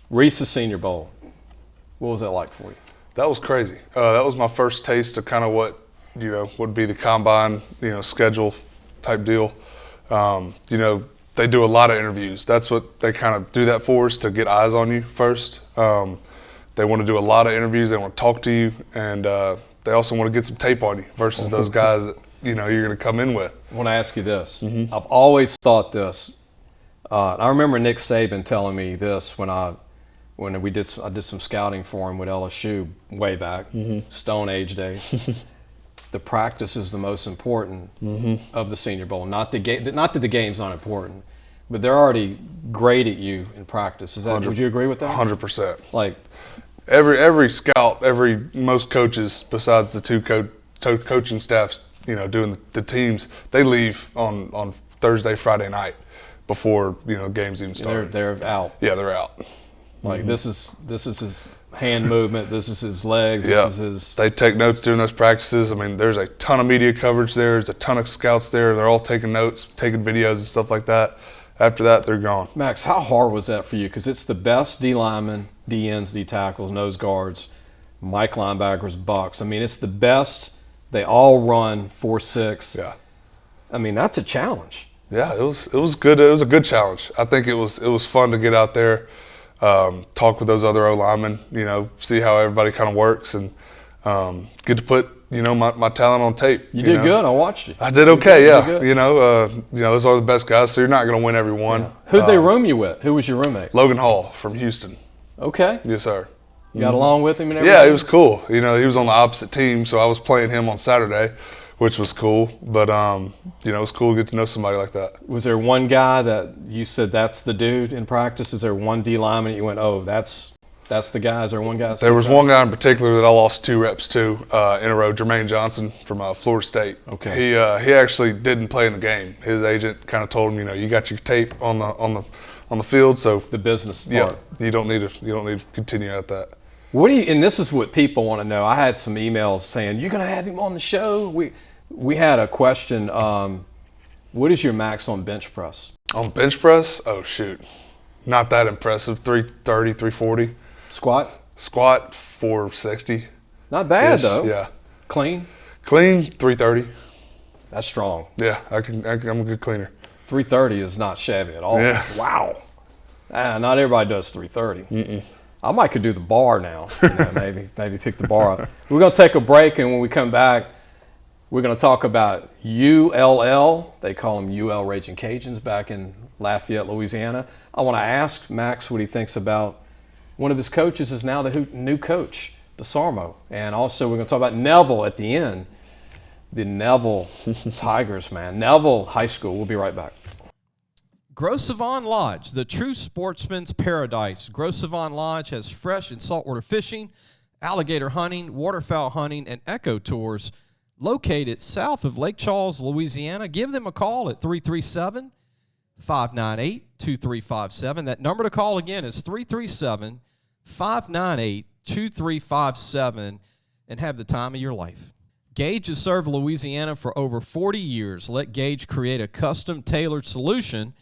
Reese's Senior Bowl. What was that like for you? That was crazy. That was my first taste of kind of what would be the combine schedule type deal. They do a lot of interviews. That's what they kind of do that for, is to get eyes on you first. They want to do a lot of interviews. They want to talk to you, and they also want to get some tape on you versus those guys that you're going to come in with. I want to ask you this. Mm-hmm. I've always thought this. I remember Nick Saban telling me this when I did some scouting for him with LSU way back, Stone Age days. The practice is the most important of the Senior Bowl. Not that the game's not important, but they're already great at you in practice. Would you agree with that? 100%. Like every scout, most coaches besides the two coaching staffs, doing the teams, they leave on Thursday, Friday night before games even start. They're out. Yeah, they're out. Like this is his hand movement. This is his legs. Yeah. This is his. They take notes during those practices. I mean, there's a ton of media coverage there. There's a ton of scouts there. They're all taking notes, taking videos and stuff like that. After that, they're gone. Max, how hard was that for you? Because it's the best D linemen, D ends, D tackles, nose guards, Mike linebackers, bucks. I mean, it's the best. They all run 4.6. Yeah. I mean, that's a challenge. Yeah, it was good. It was a good challenge. I think it was fun to get out there, talk with those other O linemen, see how everybody kind of works, and get to put my talent on tape. You did good. I watched you. I did okay. Yeah. Those are the best guys, so you're not going to win every one. Yeah. Who'd they room you with? Who was your roommate? Logan Hall from Houston. Okay. Yes, sir. You got along with him and everything? Yeah, he was cool. He was on the opposite team, so I was playing him on Saturday, which was cool. But it was cool to get to know somebody like that. Was there one guy that you said that's the dude in practice? Is there one D lineman that you went, oh, that's the guy? Is there one guy? There was one guy in particular that I lost 2 reps to in a row, Jermaine Johnson from Florida State. Okay. He actually didn't play in the game. His agent kind of told him, you got your tape on the field, so the business part. Yeah, you don't need to continue at that. And this is what people want to know. I had some emails saying, you're going to have him on the show? We had a question, what is your max on bench press? On bench press? Oh, shoot. Not that impressive. 330, 340. Squat, 460. Not bad though. Yeah. Clean, 330. that's strong. Yeah, I'm a good cleaner. 330 is not shabby at all. Yeah. Wow. Not everybody does 330. I might could do the bar now. Maybe pick the bar up. We're going to take a break, and when we come back, we're going to talk about ULL. They call them ULL Ragin Cajuns back in Lafayette, Louisiana. I want to ask Max what he thinks about one of his coaches is now the new coach, DeSarmo. And also we're going to talk about Neville at the end. The Neville Tigers, man. Neville High School. We'll be right back. Gros Savon Lodge, the true sportsman's paradise. Gros Savon Lodge has fresh and saltwater fishing, alligator hunting, waterfowl hunting, and eco tours located south of Lake Charles, Louisiana. Give them a call at 337-598-2357. That number to call again is 337-598-2357, and have the time of your life. Gage has served Louisiana for over 40 years. Let Gage create a custom tailored solution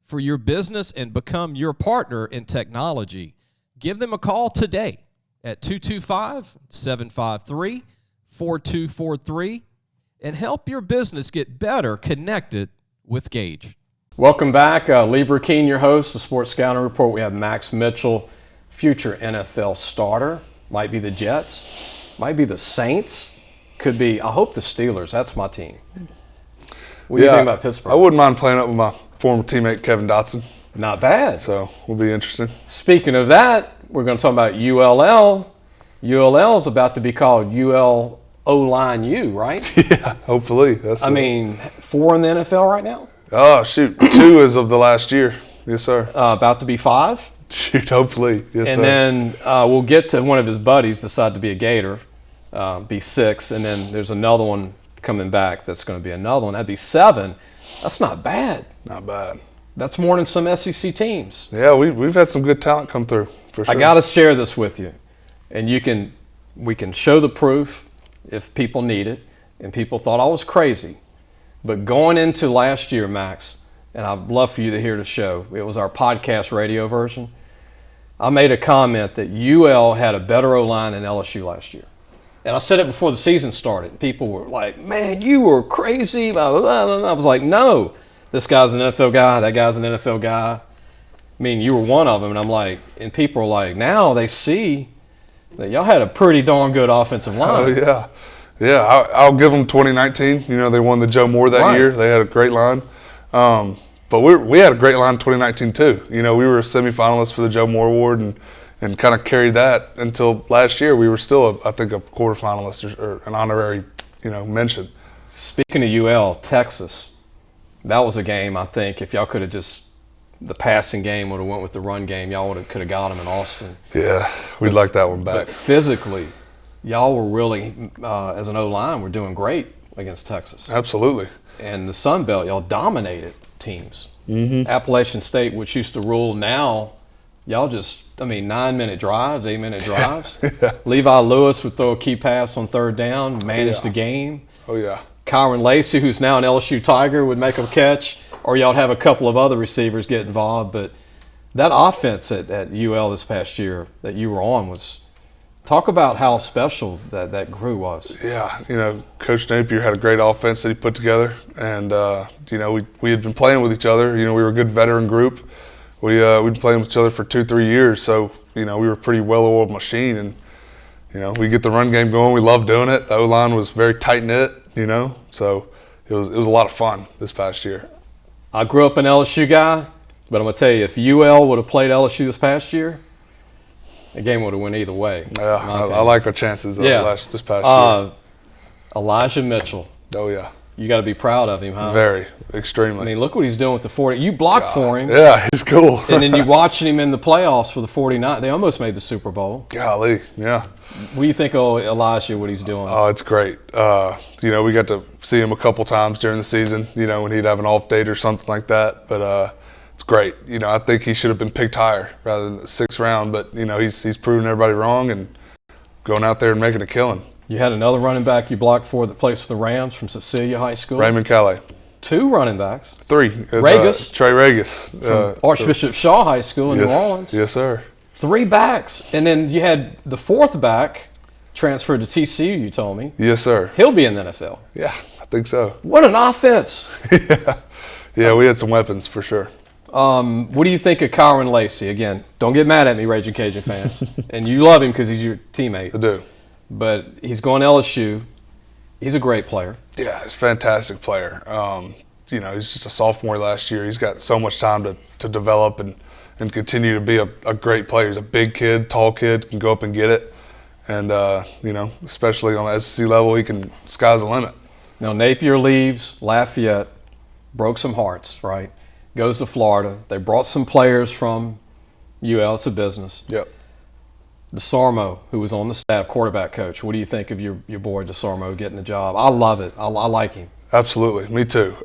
for your business and become your partner in technology. Give them a call today at 225-753-4243 and help your business get better connected with Gage. Welcome back. Lee Brecheen, your host, the Sports Scouting Report. We have Max Mitchell, future NFL starter. Might be the Jets, might be the Saints, could be, I hope the Steelers. That's my team. What do you think about Pittsburgh? I wouldn't mind playing up with my former teammate Kevin Dotson. Not bad. So will be interesting. Speaking of that, we're going to talk about ULL. ULL is about to be called UL O-Line U, right? Yeah, hopefully. 4 in the NFL right now? Oh, shoot. 2 as of the last year. Yes, sir. About to be 5? Shoot, hopefully. Yes, sir. And then we'll get to one of his buddies decide to be a Gator, be 6. And then there's another one coming back that's going to be another one. That'd be 7. That's not bad. Not bad. That's more than some SEC teams. Yeah, we've had some good talent come through, for sure. I got to share this with you. And we can show the proof if people need it. And people thought I was crazy. But going into last year, Max, and I'd love for you to hear the show. It was our podcast radio version. I made a comment that UL had a better O-line than LSU last year. And I said it before the season started. People were like, man, you were crazy. Blah, blah, blah, blah. I was like, no, this guy's an NFL guy. That guy's an NFL guy. I mean, you were one of them. And I'm like, and people are like, now they see that y'all had a pretty darn good offensive line. Oh, yeah. Yeah, I'll give them 2019. They won the Joe Moore that year. They had a great line. But But we had a great line in 2019 too. You know, we were a semifinalist for the Joe Moore Award and kind of carried that until last year. We were still, I think, a quarterfinalist or an honorary, mention. Speaking of UL, Texas, that was a game, I think, if y'all could have just, the passing game would have went with the run game, y'all could have got them in Austin. Yeah, we'd like that one back. But physically, y'all were really, as an O-line, were doing great against Texas. Absolutely. And the Sun Belt, y'all dominated teams. Mm-hmm. Appalachian State, which used to rule, now y'all just, 9-minute drives, 8-minute drives. Yeah. Levi Lewis would throw a key pass on third down, manage the game. Oh, yeah. Kyron Lacey, who's now an LSU Tiger, would make a catch, or y'all'd have a couple of other receivers get involved. But that offense at UL this past year that you were on was – talk about how special that crew was. Yeah, Coach Napier had a great offense that he put together. And, we had been playing with each other. We were a good veteran group. We'd been playing with each other for 2-3 years. So, we were a pretty well-oiled machine. And, we get the run game going. We loved doing it. The O-line was very tight-knit, So it was a lot of fun this past year. I grew up an LSU guy, but I'm going to tell you, if UL would have played LSU this past year, the game would have went either way. Yeah, I like our chances this past year. Elijah Mitchell. Oh, yeah. You got to be proud of him, huh? Very, extremely. Look what he's doing with the 40. You blocked for him. Yeah, he's cool. And then you watching him in the playoffs for the 49. They almost made the Super Bowl. Golly, yeah. What do you think of Elijah, what he's doing? Oh, it's great. We got to see him a couple times during the season, when he'd have an off date or something like that. But it's great. I think he should have been picked higher rather than the 6th round. But, he's proven everybody wrong and going out there and making a killing. You had another running back you blocked for that plays for the Rams from Cecilia High School. Raymond Calais. 2 running backs. 3. Regis. Trey Regis. From Archbishop Shaw High School in New Orleans. Yes, sir. 3 backs. And then you had the 4th back transferred to TCU, you told me. Yes, sir. He'll be in the NFL. Yeah, I think so. What an offense. Yeah, we had some weapons for sure. What do you think of Kyron Lacey? Again, don't get mad at me, Ragin' Cajun fans. And you love him because he's your teammate. I do. But he's going to LSU. He's a great player. Yeah, he's a fantastic player. He's just a sophomore last year. He's got so much time to develop and continue to be a great player. He's a big kid, tall kid, can go up and get it. And, especially on the SEC level, sky's the limit. Now, Napier leaves, Lafayette, broke some hearts, right? Goes to Florida. They brought some players from UL. It's a business. Yep. DeSarmo, who was on the staff, quarterback coach. What do you think of your boy DeSarmo getting the job? I love it. I like him. Absolutely. Me too.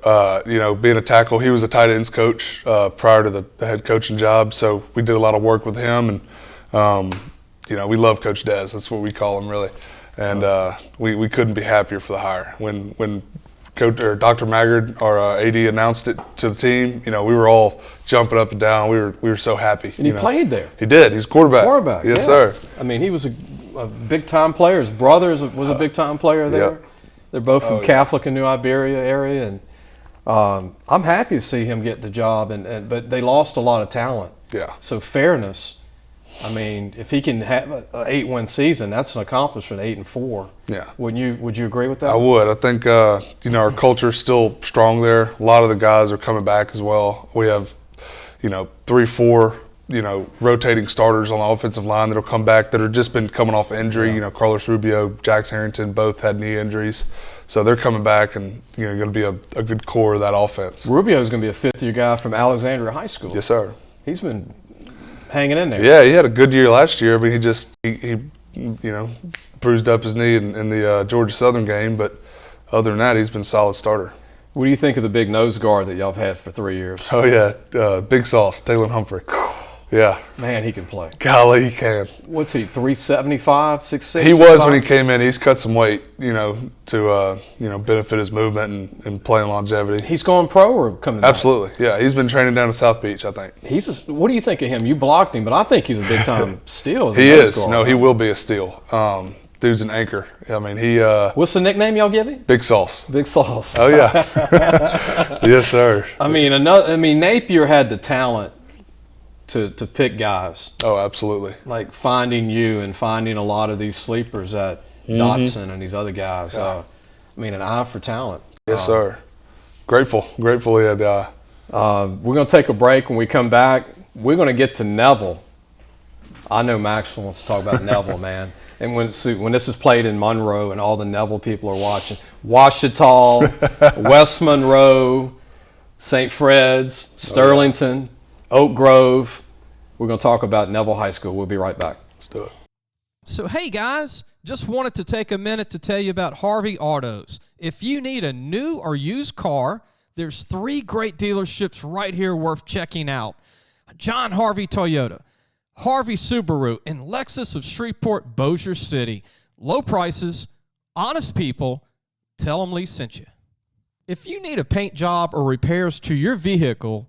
Being a tackle, he was a tight ends coach prior to the head coaching job, so we did a lot of work with him. And, we love Coach Dez. That's what we call him, really. And we couldn't be happier for the hire. When Coach or Dr. Maggard, our AD, announced it to the team, we were all jumping up and down. We were so happy. And he played there. He did. He was quarterback. Yes, sir. He was a big-time player. His brother was a big-time player there. Yep. They're both from Catholic and New Iberia area. And I'm happy to see him get the job. But they lost a lot of talent. Yeah. So fairness. If he can have an 8-win season, that's an accomplishment. 8-4. Yeah. Would you agree with that? I would. I think our culture is still strong there. A lot of the guys are coming back as well. We have 3-4 rotating starters on the offensive line that'll come back that have just been coming off injury. Yeah. Carlos Rubio, Jax Harrington, both had knee injuries, so they're coming back and going to be a good core of that offense. Rubio is going to be a 5th-year guy from Alexandria High School. Yes, sir. He's been hanging in there. Yeah, he had a good year last year, but he bruised up his knee in the Georgia Southern game. But other than that, he's been a solid starter. What do you think of the big nose guard that y'all have had for 3 years? Oh yeah, Big Sauce, Taylor Humphrey. Yeah. Man, he can play. Golly, he can. What's he, 375, 6'6"? He was when he came in. He's cut some weight, to benefit his movement and playing longevity. He's going pro or coming back? Absolutely, yeah. He's been training down in South Beach, I think. What do you think of him? You blocked him, but I think he's a big-time steal. He is. Guard. No, he will be a steal. Dude's an anchor. He. What's the nickname y'all give him? Big Sauce. Big Sauce. Oh, yeah. Yes, sir. Napier had the talent to pick guys. Oh, absolutely. Like finding you and finding a lot of these sleepers at Dotson and these other guys. Yeah. An eye for talent. Yes, sir. Grateful he had the eye. We're going to take a break. When we come back, we're going to get to Neville. I know Max wants to talk about Neville, man. And when this is played in Monroe and all the Neville people are watching, Ouachita, West Monroe, St. Fred's, Sterlington, Oak Grove. We're going to talk about Neville High School. We'll be right back. Let's do it. So, hey, guys, just wanted to take a minute to tell you about Harvey Autos. If you need a new or used car, there's 3 great dealerships right here worth checking out. John Harvey Toyota, Harvey Subaru, and Lexus of Shreveport, Bossier City. Low prices, honest people. Tell them Lee sent you. If you need a paint job or repairs to your vehicle,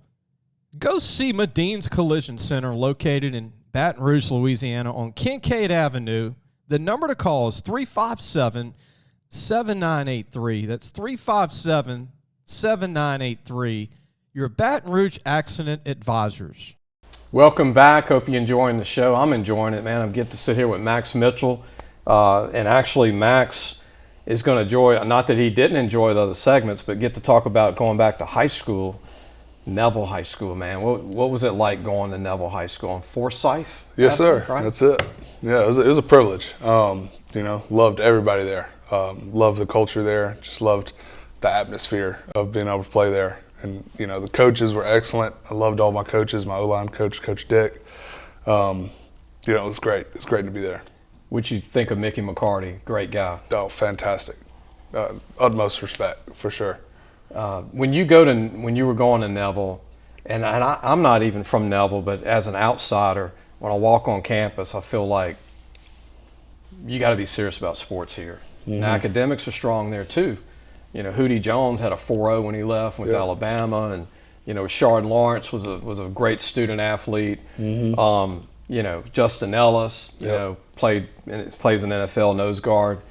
go see Medine's Collision Center located in Baton Rouge, Louisiana on Kincaid Avenue. The number to call is 357-7983. That's 357-7983. Your Baton Rouge Accident Advisors. Welcome back. Hope you're enjoying the show. I'm enjoying it, man. I get to sit here with Max Mitchell. And actually, Max is going to enjoy, not that he didn't enjoy the other segments, but get to talk about going back to high school, Neville High School, man. What was it like going to Neville High School on Forsyth? Yes, sir. Right? That's it. Yeah, it was a privilege. Loved everybody there. Loved the culture there. Just loved the atmosphere of being able to play there. And, the coaches were excellent. I loved all my coaches, my O-line coach, Coach Dick. It was great. It was great to be there. What'd you think of Mickey McCarty? Great guy. Oh, fantastic. Utmost respect, for sure. When you were going to Neville, and I'm not even from Neville, but as an outsider, when I walk on campus, I feel like you got to be serious about sports here. Mm-hmm. Now, academics are strong there too. Hootie Jones had a 4.0 when he left with Alabama, and Shard Lawrence was a great student athlete. Mm-hmm. Justin Ellis, plays in NFL nose guard.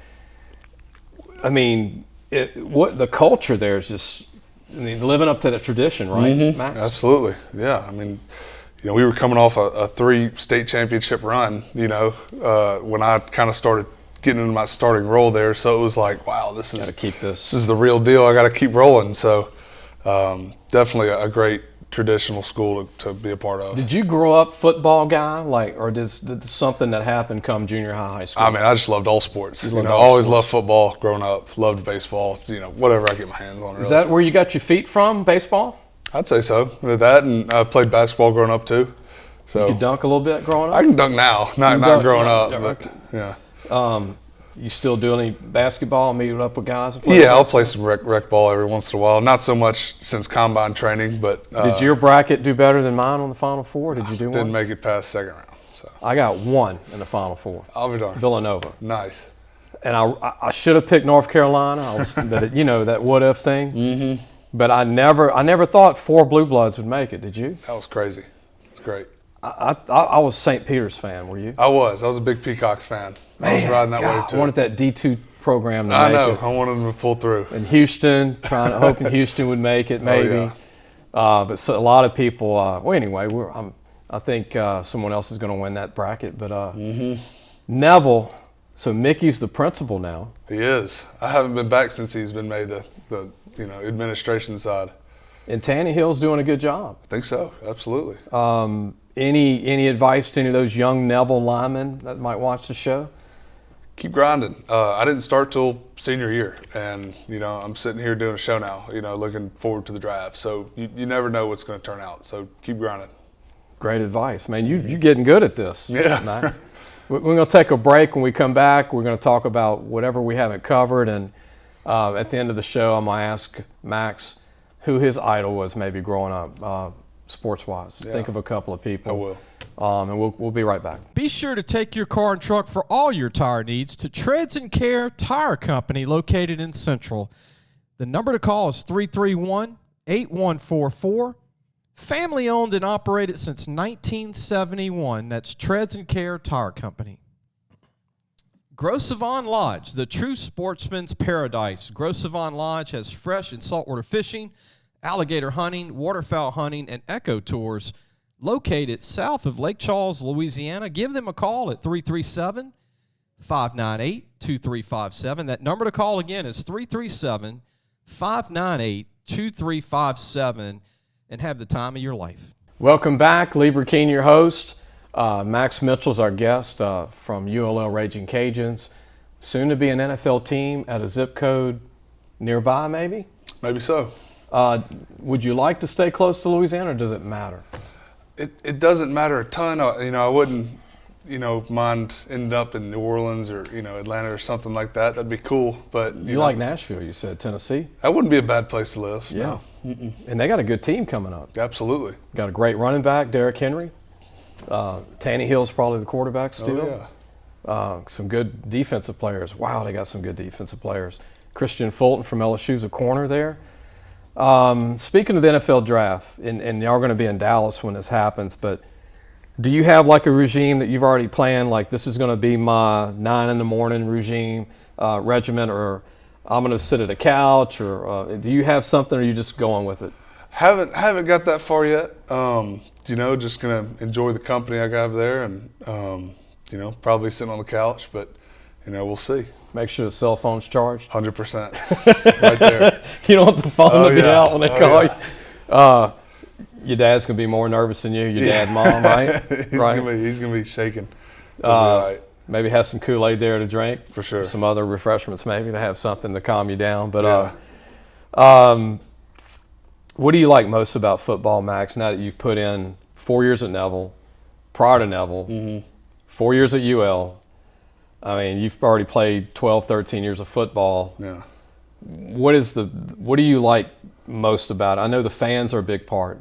I mean, the culture there is just living up to the tradition, right, mm-hmm. Max? Absolutely, yeah. I mean, we were coming off a 3 state championship run. When I kind of started getting into my starting role there, so it was like, wow, this is the real deal. I got to keep rolling. So definitely a great traditional school to be a part of. Did you grow up football guy, or did something that happened come junior high school? I mean, I just loved all sports. I always loved football growing up, loved baseball, whatever I get my hands on. Really. Is that where you got your feet from, baseball? I'd say so. With that, and I played basketball growing up too. So you could dunk a little bit growing up? I can dunk now, not growing up. But, yeah. You still do any basketball, meet up with guys? Yeah, I'll play some rec ball every once in a while. Not so much since combine training, but did your bracket do better than mine on the Final Four? Did you do one? Didn't make it past second round. So I got 1 in the Final Four. I'll be darned. Villanova. Nice. And I should have picked North Carolina. That what if thing. Mm-hmm. But I never thought 4 Blue Bloods would make it. Did you? That was crazy. It's great. I was a St. Peter's fan. Were you? I was a big Peacocks fan. Man, I was riding that wave too. I wanted that D2 program to I make know. it. I wanted them to pull through. And Houston, hoping Houston would make it, maybe. Oh, yeah. But so a lot of people. Anyway, I think someone else is going to win that bracket. But Neville. So Mickey's the principal now. He is. I haven't been back since he's been made the administration side. And Tannehill's doing a good job. I think so. Absolutely. Any advice to any of those young Neville linemen that might watch the show? Keep grinding. I didn't start till senior year, and I'm sitting here doing a show now. Looking forward to the draft. So you never know what's going to turn out. So keep grinding. Great advice, man. You're getting good at this. Yeah. Max. We're going to take a break. When we come back, we're going to talk about whatever we haven't covered, and at the end of the show, I'm going to ask Max who his idol was maybe growing up. Sports-wise. Yeah. Think of a couple of people. I will. And we'll be right back. Be sure to take your car and truck for all your tire needs to Treads and Care Tire Company located in Central. The number to call is 331-8144. Family owned and operated since 1971. That's Treads and Care Tire Company. Gros Savon Lodge, the true sportsman's paradise. Gros Savon Lodge has fresh and saltwater fishing, alligator hunting, waterfowl hunting, and eco tours located south of Lake Charles, Louisiana. Give them a call at 337-598-2357. That number to call again is 337-598-2357. and have the time of your life. Welcome back. Lee Brecheen, your host. Max Mitchell's our guest from ULL Ragin Cajuns. Soon to be an NFL team at a zip code nearby, maybe? Maybe so. Would you like to stay close to Louisiana, or does it matter? It doesn't matter a ton. I wouldn't, mind ending up in New Orleans or, Atlanta or something like that. That'd be cool. But you like Nashville, you said, Tennessee? That wouldn't be a bad place to live. Yeah. No. And they got a good team coming up. Absolutely. Got a great running back, Derrick Henry. Tannehill's probably the quarterback still. Oh, yeah. Some good defensive players. Wow, they got some good defensive players. Christian Fulton from LSU's a corner there. Speaking of the NFL draft, and y'all are going to be in Dallas when this happens, but do you have like a regime that you've already planned, like this is going to be my 9 in the morning regimen, or I'm going to sit at a couch, or do you have something, or are you just going with it? Haven't got that far yet. Just going to enjoy the company I got there and, probably sitting on the couch, but, we'll see. Make sure the cell phone's charged. 100%. Right there. You don't want the phone to be out when they call you. Your dad's going to be more nervous than you, your dad, mom, right? He's going to be shaking. Right. Maybe have some Kool-Aid there to drink. For sure. Some other refreshments maybe to have something to calm you down. But what do you like most about football, Max, now that you've put in 4 years at Neville, prior to Neville, 4 years at UL? I mean, you've already played 12, 13 years of football. Yeah. What do you like most about it? I know the fans are a big part,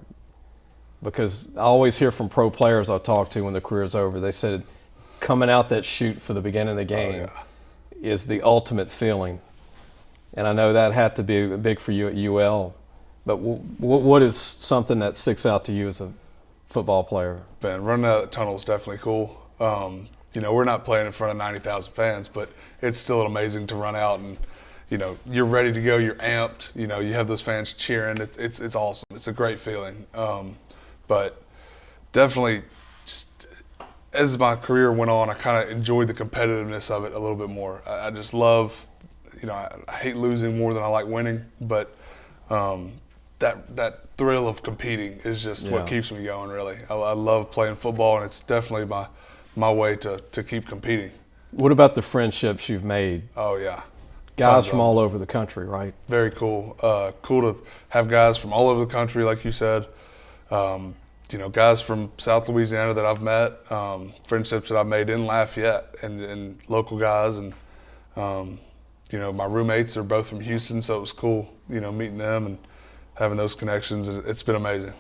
because I always hear from pro players I talk to when their career's over, they said coming out that chute for the beginning of the game is the ultimate feeling. And I know that had to be big for you at UL. But what is something that sticks out to you as a football player? Man, running out of the tunnel is definitely cool. We're not playing in front of 90,000 fans, but it's still amazing to run out and, you're ready to go, you're amped, you have those fans cheering. It's awesome. It's a great feeling. But definitely, just as my career went on, I kind of enjoyed the competitiveness of it a little bit more. I just love, I hate losing more than I like winning, but that thrill of competing is just what keeps me going, really. I love playing football, and it's definitely my way to keep competing. What about the friendships you've made? Oh, yeah. Guys from all over the country, right? Very cool. Cool to have guys from all over the country, like you said. Guys from South Louisiana that I've met, friendships that I've made in Lafayette, and local guys. And, my roommates are both from Houston, so it was cool, meeting them and having those connections. It's been amazing.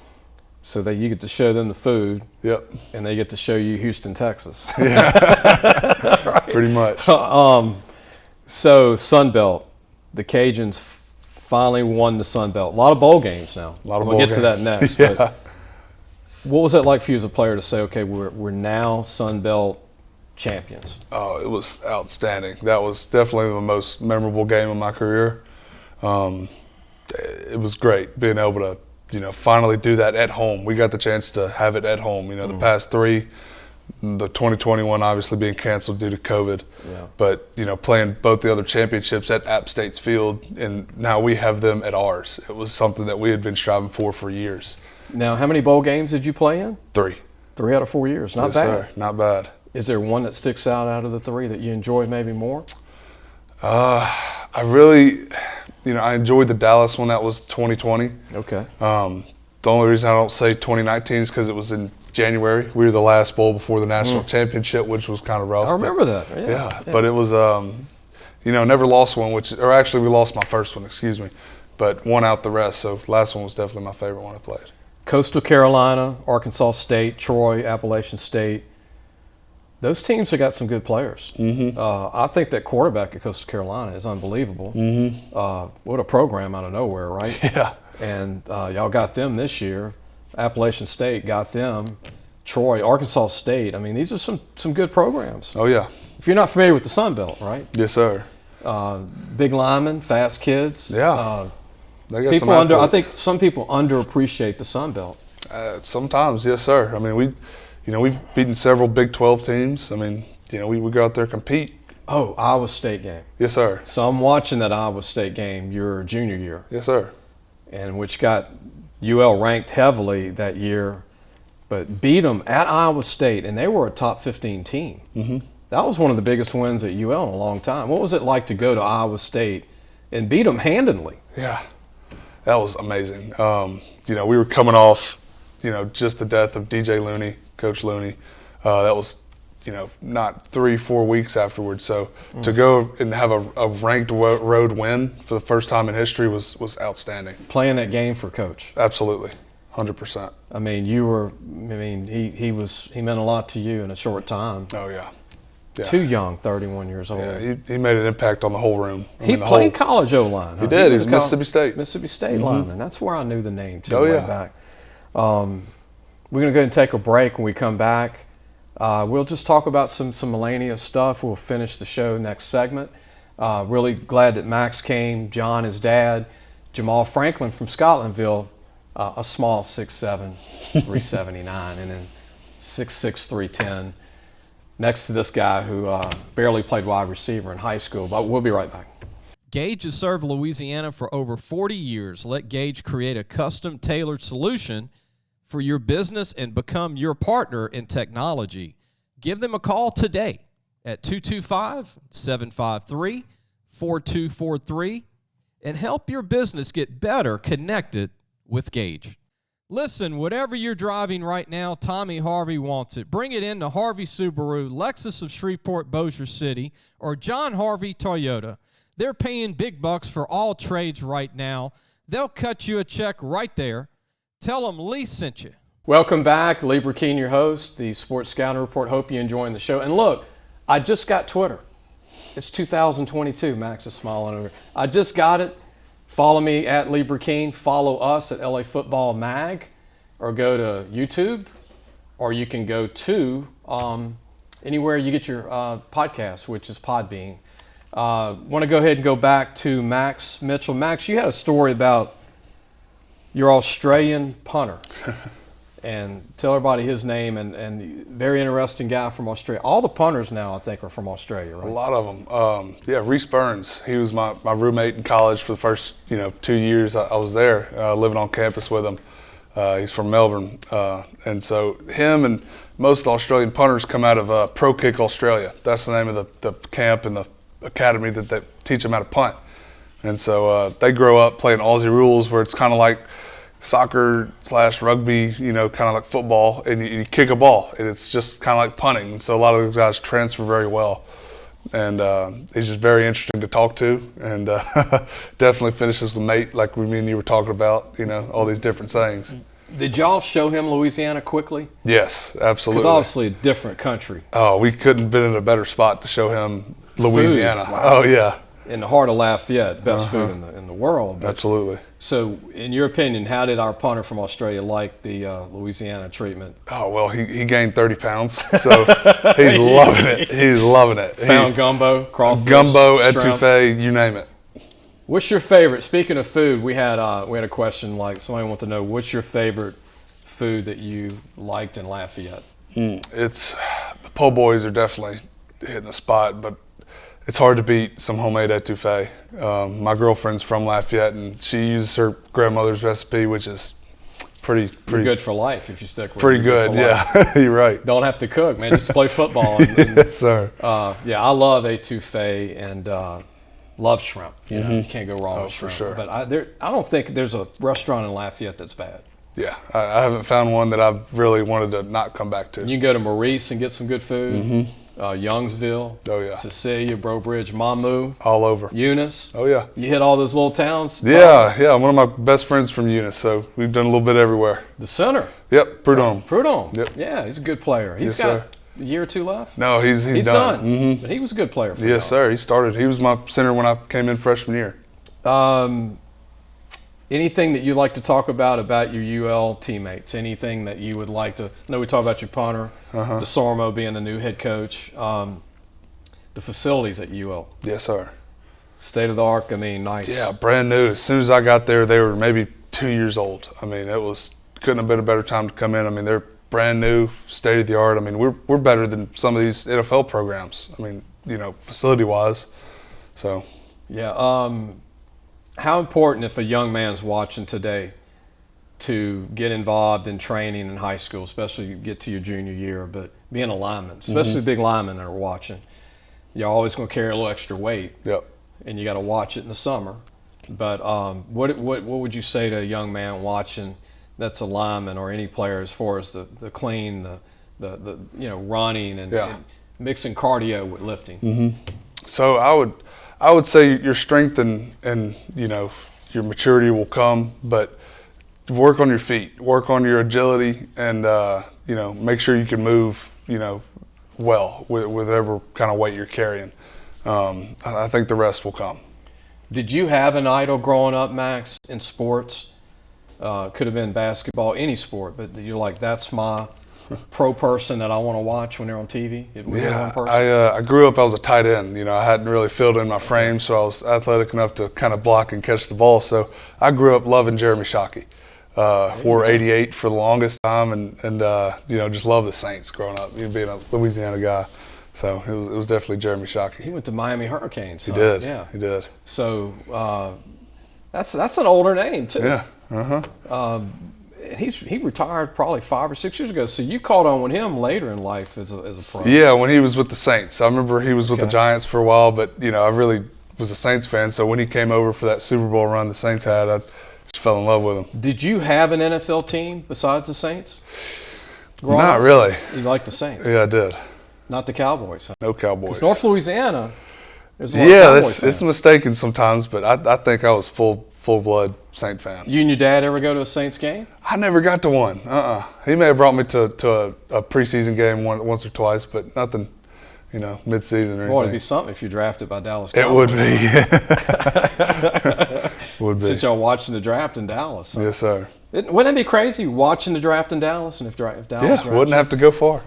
So that you get to show them the food. Yep. And they get to show you Houston, Texas. Yeah. Right. Pretty much. So Sun Belt, the Cajuns finally won the Sun Belt. A lot of bowl games now. We'll get to that next. Yeah. But what was that like for you as a player to say, okay, we're now Sun Belt champions? Oh, it was outstanding. That was definitely the most memorable game of my career. It was great being able to, finally do that at home. We got the chance to have it at home. The past three, the 2021 obviously being canceled due to COVID. Yeah. But, playing both the other championships at App State's field, and now we have them at ours. It was something that we had been striving for years. Now, how many bowl games did you play in? 3. 3 out of 4 years. Not yes, bad. Sir. Not bad. Is there one that sticks out of the 3 that you enjoy maybe more? I really, I enjoyed the Dallas one. That was 2020. Okay. The only reason I don't say 2019 is because it was in January. We were the last bowl before the national championship, which was kind of rough. I remember that. Yeah. But it was, never lost one, or actually we lost my first one, excuse me, but won out the rest. So last one was definitely my favorite one I played. Coastal Carolina, Arkansas State, Troy, Appalachian State. Those teams have got some good players. Mm-hmm. I think that quarterback at Coastal Carolina is unbelievable. Mm-hmm. What a program out of nowhere, right? Yeah. And y'all got them this year. Appalachian State got them. Troy, Arkansas State. I mean, these are some good programs. Oh, yeah. If you're not familiar with the Sun Belt, right? Yes, sir. Big linemen, fast kids. Yeah. They got people some I think some people underappreciate the Sun Belt. Sometimes, yes, sir. I mean, we've beaten several Big 12 teams. I mean, we go out there and compete. Oh, Iowa State game. Yes, sir. So I'm watching that Iowa State game your junior year. Yes, sir. And which got UL ranked heavily that year, but beat them at Iowa State, and they were a top 15 team. Mm-hmm. That was one of the biggest wins at UL in a long time. What was it like to go to Iowa State and beat them handedly? Yeah, that was amazing. We were coming off, just the death of DJ Looney, Coach Looney. That was, not 3-4 weeks afterwards. So to go and have a ranked road win for the first time in history was outstanding. Playing that game for Coach. Absolutely, 100%. I mean, he meant a lot to you in a short time. Oh yeah. Too young, 31 years old. Yeah, he made an impact on the whole room. He played college O-line. He did. He's Mississippi State. Mississippi State lineman. That's where I knew the name too. Way back. We're going to go ahead and take a break. When we come back, we'll just talk about some miscellaneous stuff. We'll finish the show next segment. Really glad that Max came, John, his dad, Jamall Franklin from Scotlandville, a small 6'7", 379, and then 6'6", 310. Next to this guy who barely played wide receiver in high school. But we'll be right back. Gage has served Louisiana for over 40 years. Let Gage create a custom-tailored solution for your business and become your partner in technology. Give them a call today at 225-753-4243 and help your business get better connected with Gage. Listen, whatever you're driving right now, Tommy Harvey wants it. Bring it in to Harvey Subaru, Lexus of Shreveport, Bossier City, or John Harvey Toyota. They're paying big bucks for all trades right now. They'll cut you a check right there. Tell them Lee sent you. Welcome back. Lee Brecheen, your host, the Sports Scouting Report. Hope you're enjoying the show. And look, I just got Twitter. It's 2022. Max is smiling over. I just got it. Follow me at Lee Brecheen. Follow us at LA Football Mag, or go to YouTube, or you can go to anywhere you get your podcast, which is Podbean. Want to go ahead and go back to Max Mitchell. Max, you had a story about your Australian punter. And tell everybody his name, and very interesting guy from Australia. All the punters now, I think, are from Australia, right? A lot of them. Reese Burns. He was my roommate in college for the first 2 years I was there, living on campus with him. He's from Melbourne, and so him and most of the Australian punters come out of Pro Kick Australia. That's the name of the camp and the academy that they teach them how to punt. And so they grow up playing Aussie rules, where it's kind of like soccer/rugby, kind of like football, and you kick a ball, and it's just kind of like punting. And so a lot of those guys transfer very well, and he's just very interesting to talk to, and definitely finishes with mate, like me and you were talking about, all these different sayings. Did y'all show him Louisiana quickly? Yes, absolutely. Because obviously a different country. Oh, we couldn't have been in a better spot to show him Louisiana. Food. Wow. Oh, yeah. In the heart of Lafayette, best food in the world. But, absolutely. So, in your opinion, how did our punter from Australia like the Louisiana treatment? Oh, well, he gained 30 pounds, so he's loving it. He's loving it. Found gumbo, crawfish, gumbo, shrimp. etouffee, you name it. What's your favorite? Speaking of food, we had a question, like somebody wanted to know, what's your favorite food that you liked in Lafayette? It's the po' boys are definitely hitting the spot, but it's hard to beat some homemade etouffee. My girlfriend's from Lafayette, and she uses her grandmother's recipe, which is pretty good for life if you stick with it. Pretty good, yeah. You're right. Don't have to cook, man. Just play football. Yes, sir. I love etouffee and love shrimp. You can't go wrong with shrimp. For sure. But I don't think there's a restaurant in Lafayette that's bad. Yeah, I haven't found one that I've really wanted to not come back to. You can go to Maurice and get some good food. Youngsville, oh yeah, Cecilia, Breaux Bridge, Mamu, all over. Eunice. Oh yeah. You hit all those little towns? Yeah. One of my best friends from Eunice, so we've done a little bit everywhere. The center. Yep, Prudhomme. Prudhomme. Yep. Yeah, he's a good player. He's got a year or two left. No, he's done. But he was a good player for Yes, sir. He started. He was my center when I came in freshman year. Anything that you'd like to talk about your UL teammates? Anything that you would like to – I know we talked about your punter, DeSormo being the new head coach, the facilities at UL. Yes, sir. State of the art, nice. Yeah, brand new. As soon as I got there, they were maybe 2 years old. It couldn't have been a better time to come in. They're brand new, state of the art. We're better than some of these NFL programs. Facility-wise. So. Yeah. How important, if a young man's watching today, to get involved in training in high school, especially get to your junior year, but being a lineman, especially big linemen that are watching, you're always going to carry a little extra weight. Yep. And you got to watch it in the summer. But what would you say to a young man watching that's a lineman or any player as far as the clean, the running and mixing cardio with lifting? So I would say your strength and your maturity will come, but work on your feet, work on your agility, and make sure you can move well with whatever kind of weight you're carrying. I think the rest will come. Did you have an idol growing up, Max, in sports? Could have been basketball, any sport, but you're like, that's my pro person that I want to watch when they're on TV? I grew up, I was a tight end. I hadn't really filled in my frame, so I was athletic enough to kind of block and catch the ball. So I grew up loving Jeremy Shockey. Wore 88 for the longest time, and just love the Saints growing up, being a Louisiana guy. So it was definitely Jeremy Shockey. He went to Miami Hurricanes. He did. Yeah, he did. So that's an older name too. Yeah. He retired probably 5 or 6 years ago. So you caught on with him later in life as a pro. Yeah, when he was with the Saints. I remember he was with the Giants for a while, but I really was a Saints fan. So when he came over for that Super Bowl run the Saints had, I just fell in love with him. Did you have an NFL team besides the Saints? Not really. You liked the Saints? Yeah, I did. Not the Cowboys. Huh? No Cowboys. North Louisiana. There's a lot of Cowboys fans. It's mistaken sometimes, but I think I was full-blood Saint fan. You and your dad ever go to a Saints game? I never got to one. He may have brought me to a preseason game once or twice, but nothing, mid-season or anything. Boy, it'd be something if you drafted by Dallas It Cowboys. would be. Would be. Since y'all watching the draft in Dallas. Huh? Yes, sir. Wouldn't it be crazy watching the draft in Dallas? And if Dallas wouldn't have to go far.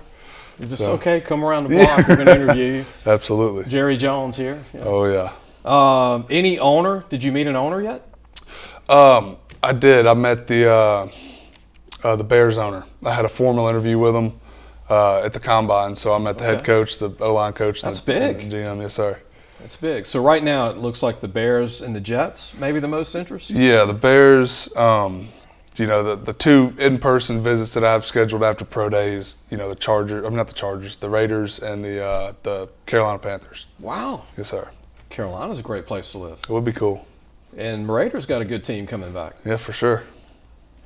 You're just okay, come around the block, we're going to interview you. Absolutely. Jerry Jones here. Yeah. Oh, yeah. Any owner? Did you meet an owner yet? I did. I met the Bears owner. I had a formal interview with him at the Combine, so I met the head coach, the O-line coach. That's and big. The GM, yes, sir. That's big. So right now it looks like the Bears and the Jets maybe the most interest? Yeah, the Bears, the two in-person visits that I have scheduled after pro days, the Raiders and the Carolina Panthers. Wow. Yes, sir. Carolina's a great place to live. It would be cool. And Raiders got a good team coming back. Yeah, for sure.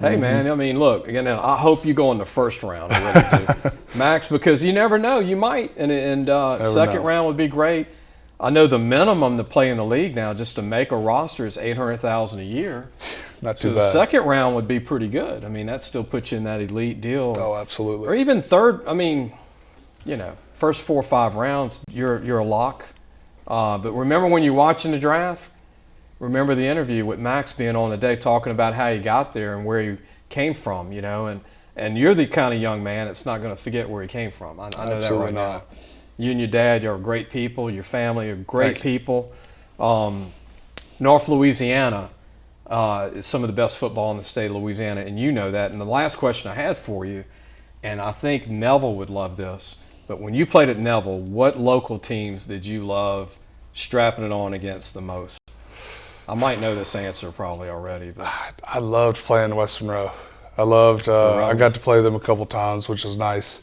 Hey, man, I mean, look, again, I hope you go in the first round. I really do. Max, because you never know. You might. And second round would be great. I know the minimum to play in the league now, just to make a roster, is $800,000 a year. Not too bad. So the second round would be pretty good. I mean, that still puts you in that elite deal. Oh, absolutely. Or even third. I mean, first 4 or 5 rounds, you're a lock. But remember when you're watching the draft, remember the interview with Max being on the day talking about how he got there and where he came from, and you're the kind of young man that's not going to forget where he came from. I know that right now. You and your dad, you're great people. Your family are great people. North Louisiana is some of the best football in the state of Louisiana, and you know that. And the last question I had for you, and I think Neville would love this, but when you played at Neville, what local teams did you love strapping it on against the most? I might know this answer probably already. But I loved playing Western Row. I got to play them a couple times, which was nice.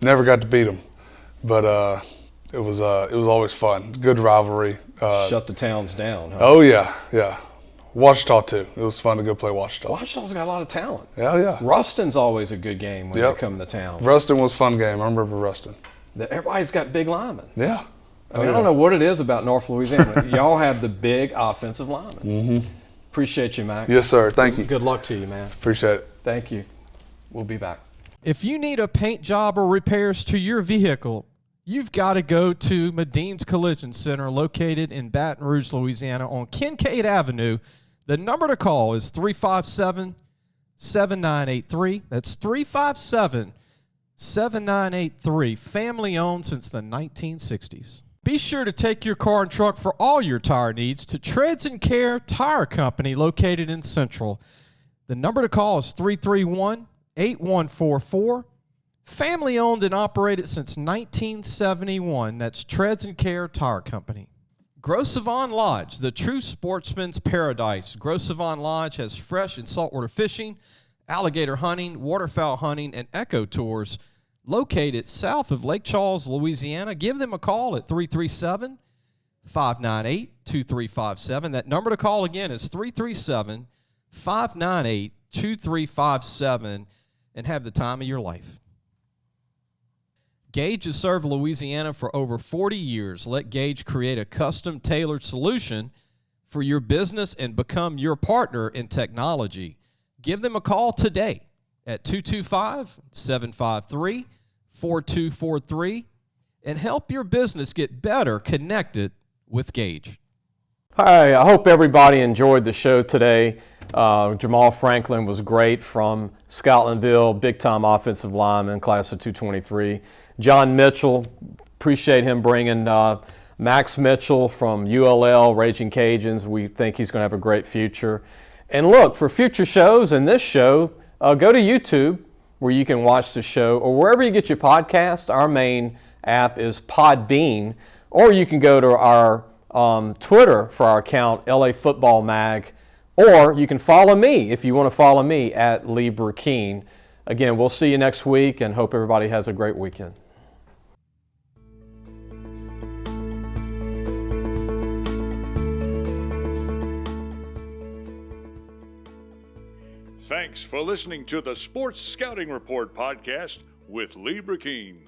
Never got to beat them, but it was always fun. Good rivalry. Shut the towns down. Huh? Oh yeah. Washita too. It was fun to go play Washita. Washita's got a lot of talent. Yeah. Ruston's always a good game when they come to town. Ruston was a fun game. I remember Ruston. Everybody's got big linemen. Yeah. I don't know what it is about North Louisiana. Y'all have the big offensive linemen. Mm-hmm. Appreciate you, Max. Yes, sir. Thank you. Good luck to you, man. Appreciate it. Thank you. We'll be back. If you need a paint job or repairs to your vehicle, you've got to go to Medine's Collision Center located in Baton Rouge, Louisiana on Kincaid Avenue. The number to call is 357-7983. That's 357-7983. Family owned since the 1960s. Be sure to take your car and truck for all your tire needs to Treads and Care Tire Company located in Central. The number to call is 331-8144. Family owned and operated since 1971. That's Treads and Care Tire Company. Gros Savon Lodge, the true sportsman's paradise. Gros Savon Lodge has fresh and saltwater fishing, alligator hunting, waterfowl hunting, and eco tours located south of Lake Charles, Louisiana. Give them a call at 337-598-2357. That number to call again is 337-598-2357, and have the time of your life. Gage has served Louisiana for over 40 years. Let Gage create a custom tailored solution for your business and become your partner in technology. Give them a call today at 225-753-4243 and help your business get better connected with Gage. Hi, I hope everybody enjoyed the show today. Jamall Franklin was great from Scotlandville, big-time offensive lineman, class of 223. John Mitchell, appreciate him bringing Max Mitchell from ULL Ragin Cajuns. We think he's going to have a great future. And look, for future shows and this show, go to YouTube where you can watch the show, or wherever you get your podcast. Our main app is Podbean, or you can go to our Twitter for our account, LA Football Mag, or you can follow me if you want to follow me at Lee Brecheen. Again, we'll see you next week and hope everybody has a great weekend. Thanks for listening to the Sports Scouting Report podcast with Lee Brecheen.